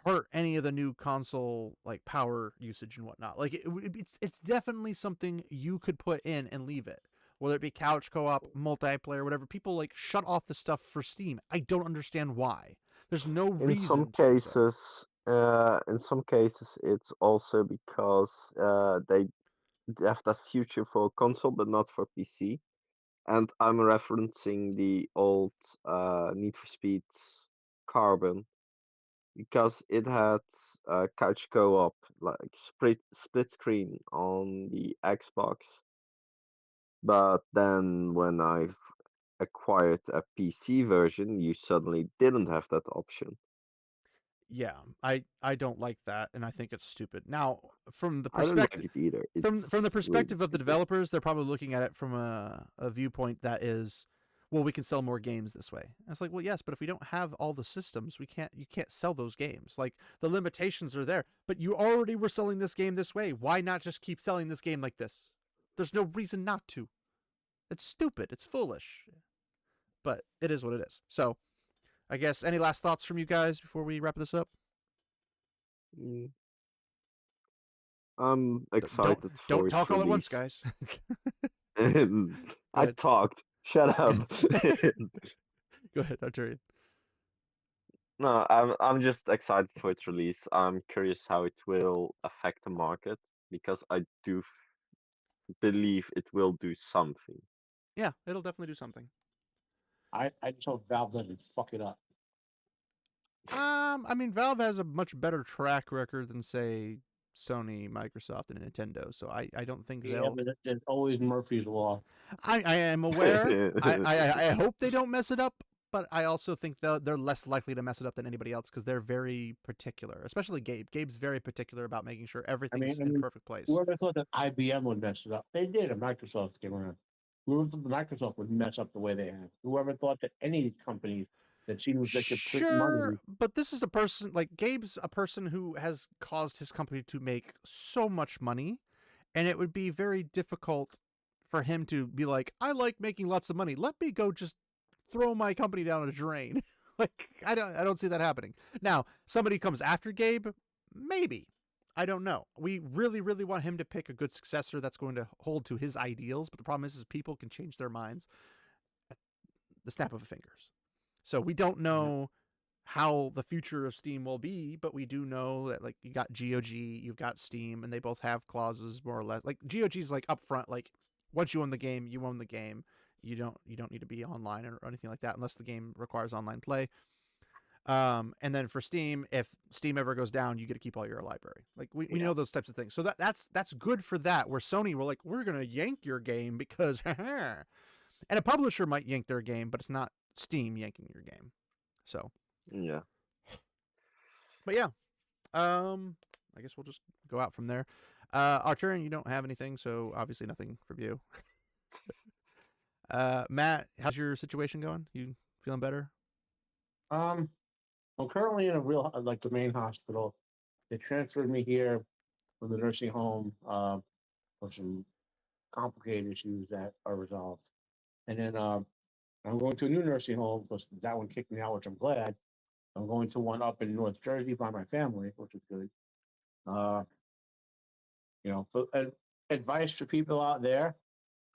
hurt any of the new console like power usage and whatnot. Like it's definitely something you could put in and leave it, whether it be couch co-op, multiplayer, whatever. People like shut off the stuff for Steam. I don't understand why. There's no reason. In some cases, it's also because they have that future for console, but not for PC. And I'm referencing the old Need for Speed Carbon, because it had couch co-op, like split screen on the Xbox. But then when I've acquired a PC version, you suddenly didn't have that option. Yeah, I don't like that, and I think it's stupid. Now, from the I don't like perspective it either. from the It's really perspective of the stupid. developers, they're probably looking at it from a viewpoint that is, well, we can sell more games this way. And it's like, well, yes, but if we don't have all the systems, you can't sell those games. Like the limitations are there, but you already were selling this game this way. Why not just keep selling this game like this? There's no reason not to. It's stupid. It's foolish. But it is what it is. So, I guess any last thoughts from you guys before we wrap this up? Mm, I'm Don't excited don't for its talk all at once, release. guys. Go I ahead. talked. Shut up. Go ahead, Arturian. No, I'm just excited for its release. I'm curious how it will affect the market because I do believe it will do something. Yeah, it'll definitely do something. I just hope Valve doesn't fuck it up. I mean, Valve has a much better track record than say Sony, Microsoft, and Nintendo. So I don't think Yeah, they'll. but there's always Murphy's Law. I am aware. I hope they don't mess it up, but I also think they're less likely to mess it up than anybody else because they're very particular, especially Gabe. Gabe's very particular about making sure everything's I in mean, perfect place. whoever thought that IBM would mess it up? They did. And Microsoft came around. Whoever thought Microsoft would mess up the way they have? Whoever thought that any company that seems they could print Sure, money? but this is a person like Gabe's a person who has caused his company to make so much money, and it would be very difficult for him to be like, I like making lots of money. Let me go just throw my company down a drain. Like I don't see that happening. Now, somebody comes after Gabe, maybe. I don't know. We really, really want him to pick a good successor that's going to hold to his ideals, but the problem is people can change their minds at the snap of a fingers. So we don't Yeah. know how the future of Steam will be, but we do know that like you got GOG, you've got Steam, and they both have clauses more or less. Like GOG's like upfront, like once you own the game, you own the game. You don't need to be online or anything like that unless the game requires online play. And then for Steam, if Steam ever goes down, you get to keep all your library. Like we Yeah. know those types of things. So that's good for that. Where Sony were like, we're gonna yank your game because and a publisher might yank their game, but it's not Steam yanking your game. So Yeah. but yeah, I guess we'll just go out from there. Arturian, you don't have anything, so obviously nothing from you. Matt, how's your situation going? You feeling better? I'm currently in a real like the main hospital. They transferred me here from the nursing home for some complicated issues that are resolved, and then I'm going to a new nursing home because that one kicked me out, which I'm glad. I'm going to one up in North Jersey by my family, which is good. Uh, so advice for people out there: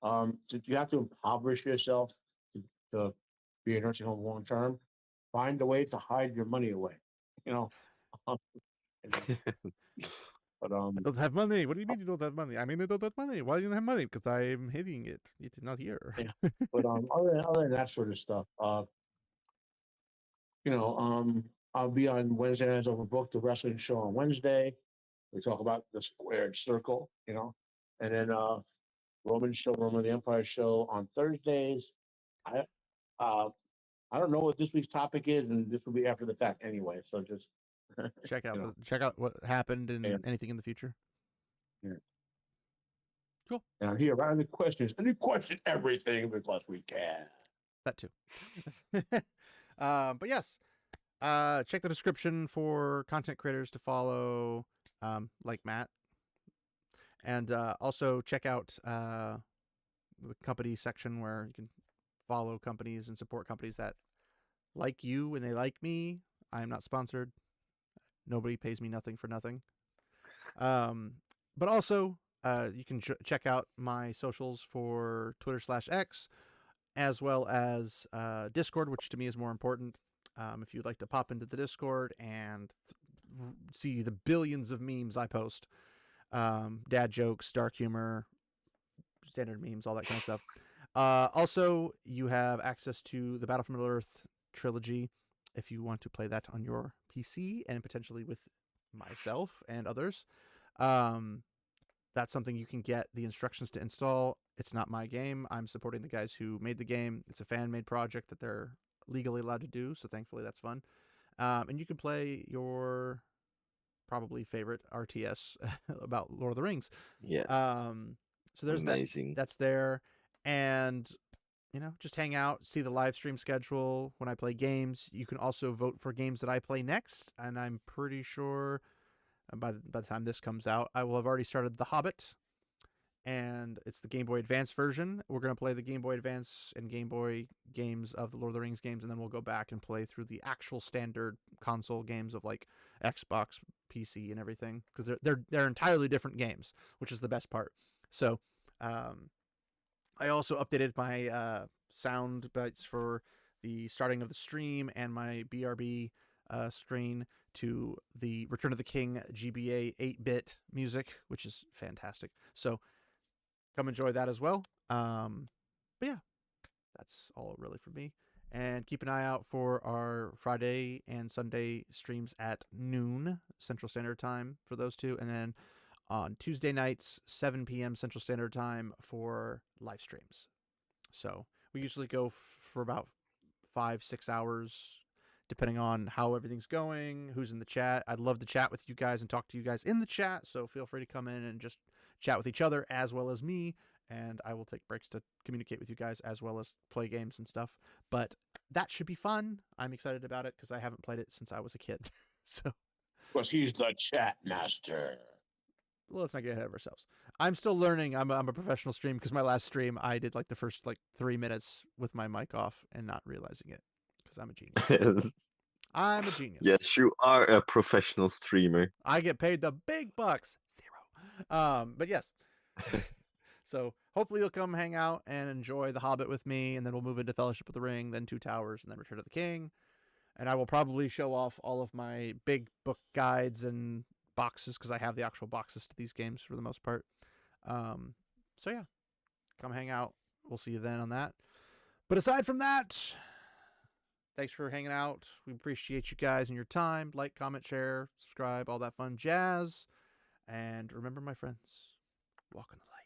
you have to impoverish yourself to be a nursing home long term. Find a way to hide your money away. You know, you know. But I don't have money. What do you mean you don't have money? I mean I don't have money. Why do you don't have money? Because I'm hitting it. It is not here. yeah. But other than that sort of stuff, you know, I'll be on Wednesday nights overbooked the wrestling show on Wednesday. We talk about the squared circle, and then Roman of the Empire show on Thursdays. I uh I don't know what this week's topic is, and this will be after the fact anyway. So just you know, check out what happened yeah, and anything in the future. yeah. Cool. And I'm here right on the questions, and you question everything because we can. That too. But yes, check the description for content creators to follow, like Matt, and also check out the company section where you can follow companies and support companies that like you and they like me. I am not sponsored. Nobody pays me nothing for nothing. But also, you can check out my socials for Twitter/X, as well as Discord, which to me is more important. If you'd like to pop into the Discord and see the billions of memes I post, dad jokes, dark humor, standard memes, all that kind of stuff. Also, you have access to the Battle from Middle Earth trilogy. if you want to play that on your PC and potentially with myself and others. That's something you can get the instructions to install. It's not my game. I'm supporting the guys who made the game. It's a fan-made project that they're legally allowed to do, so thankfully that's fun. And you can play your probably favorite RTS about Lord of the Rings. Yes. So there's Amazing. that's there, and just hang out, see the live stream schedule when I play games. You can also vote for games that I play next, and I'm pretty sure by the time this comes out, I will have already started The Hobbit, and it's the Game Boy Advance version. We're going to play the Game Boy Advance and Game Boy games of the Lord of the Rings games, and then we'll go back and play through the actual standard console games of like Xbox, PC, and everything, because they're entirely different games, which is the best part. So I also updated my sound bites for the starting of the stream and my BRB screen to the Return of the King GBA 8-bit music, which is fantastic. So come enjoy that as well. But yeah, that's all really for me. And keep an eye out for our Friday and Sunday streams at noon Central Standard Time for those two. And then on Tuesday nights, 7 p.m. Central Standard Time for live streams. So we usually go for about 5-6 hours, depending on how everything's going, who's in the chat. I'd love to chat with you guys and talk to you guys in the chat, so feel free to come in and just chat with each other as well as me, and I will take breaks to communicate with you guys as well as play games and stuff. But that should be fun. I'm excited about it because I haven't played it since I was a kid. So, Because he's the chat master. well, let's not get ahead of ourselves. I'm still learning. I'm a professional stream because my last stream I did like the first 3 minutes with my mic off and not realizing it because I'm a genius. I'm a genius. Yes, you are a professional streamer. I get paid the big bucks. 0. But yes. So hopefully you'll come hang out and enjoy The Hobbit with me, and then we'll move into Fellowship of the Ring, then Two Towers, and then Return of the King. And I will probably show off all of my big book guides and boxes because I have the actual boxes to these games for the most part. So yeah, come hang out. We'll see you then on that. But aside from that, thanks for hanging out. We appreciate you guys and your time. Like, comment, share, subscribe, all that fun jazz. And remember, my friends, walk on the light.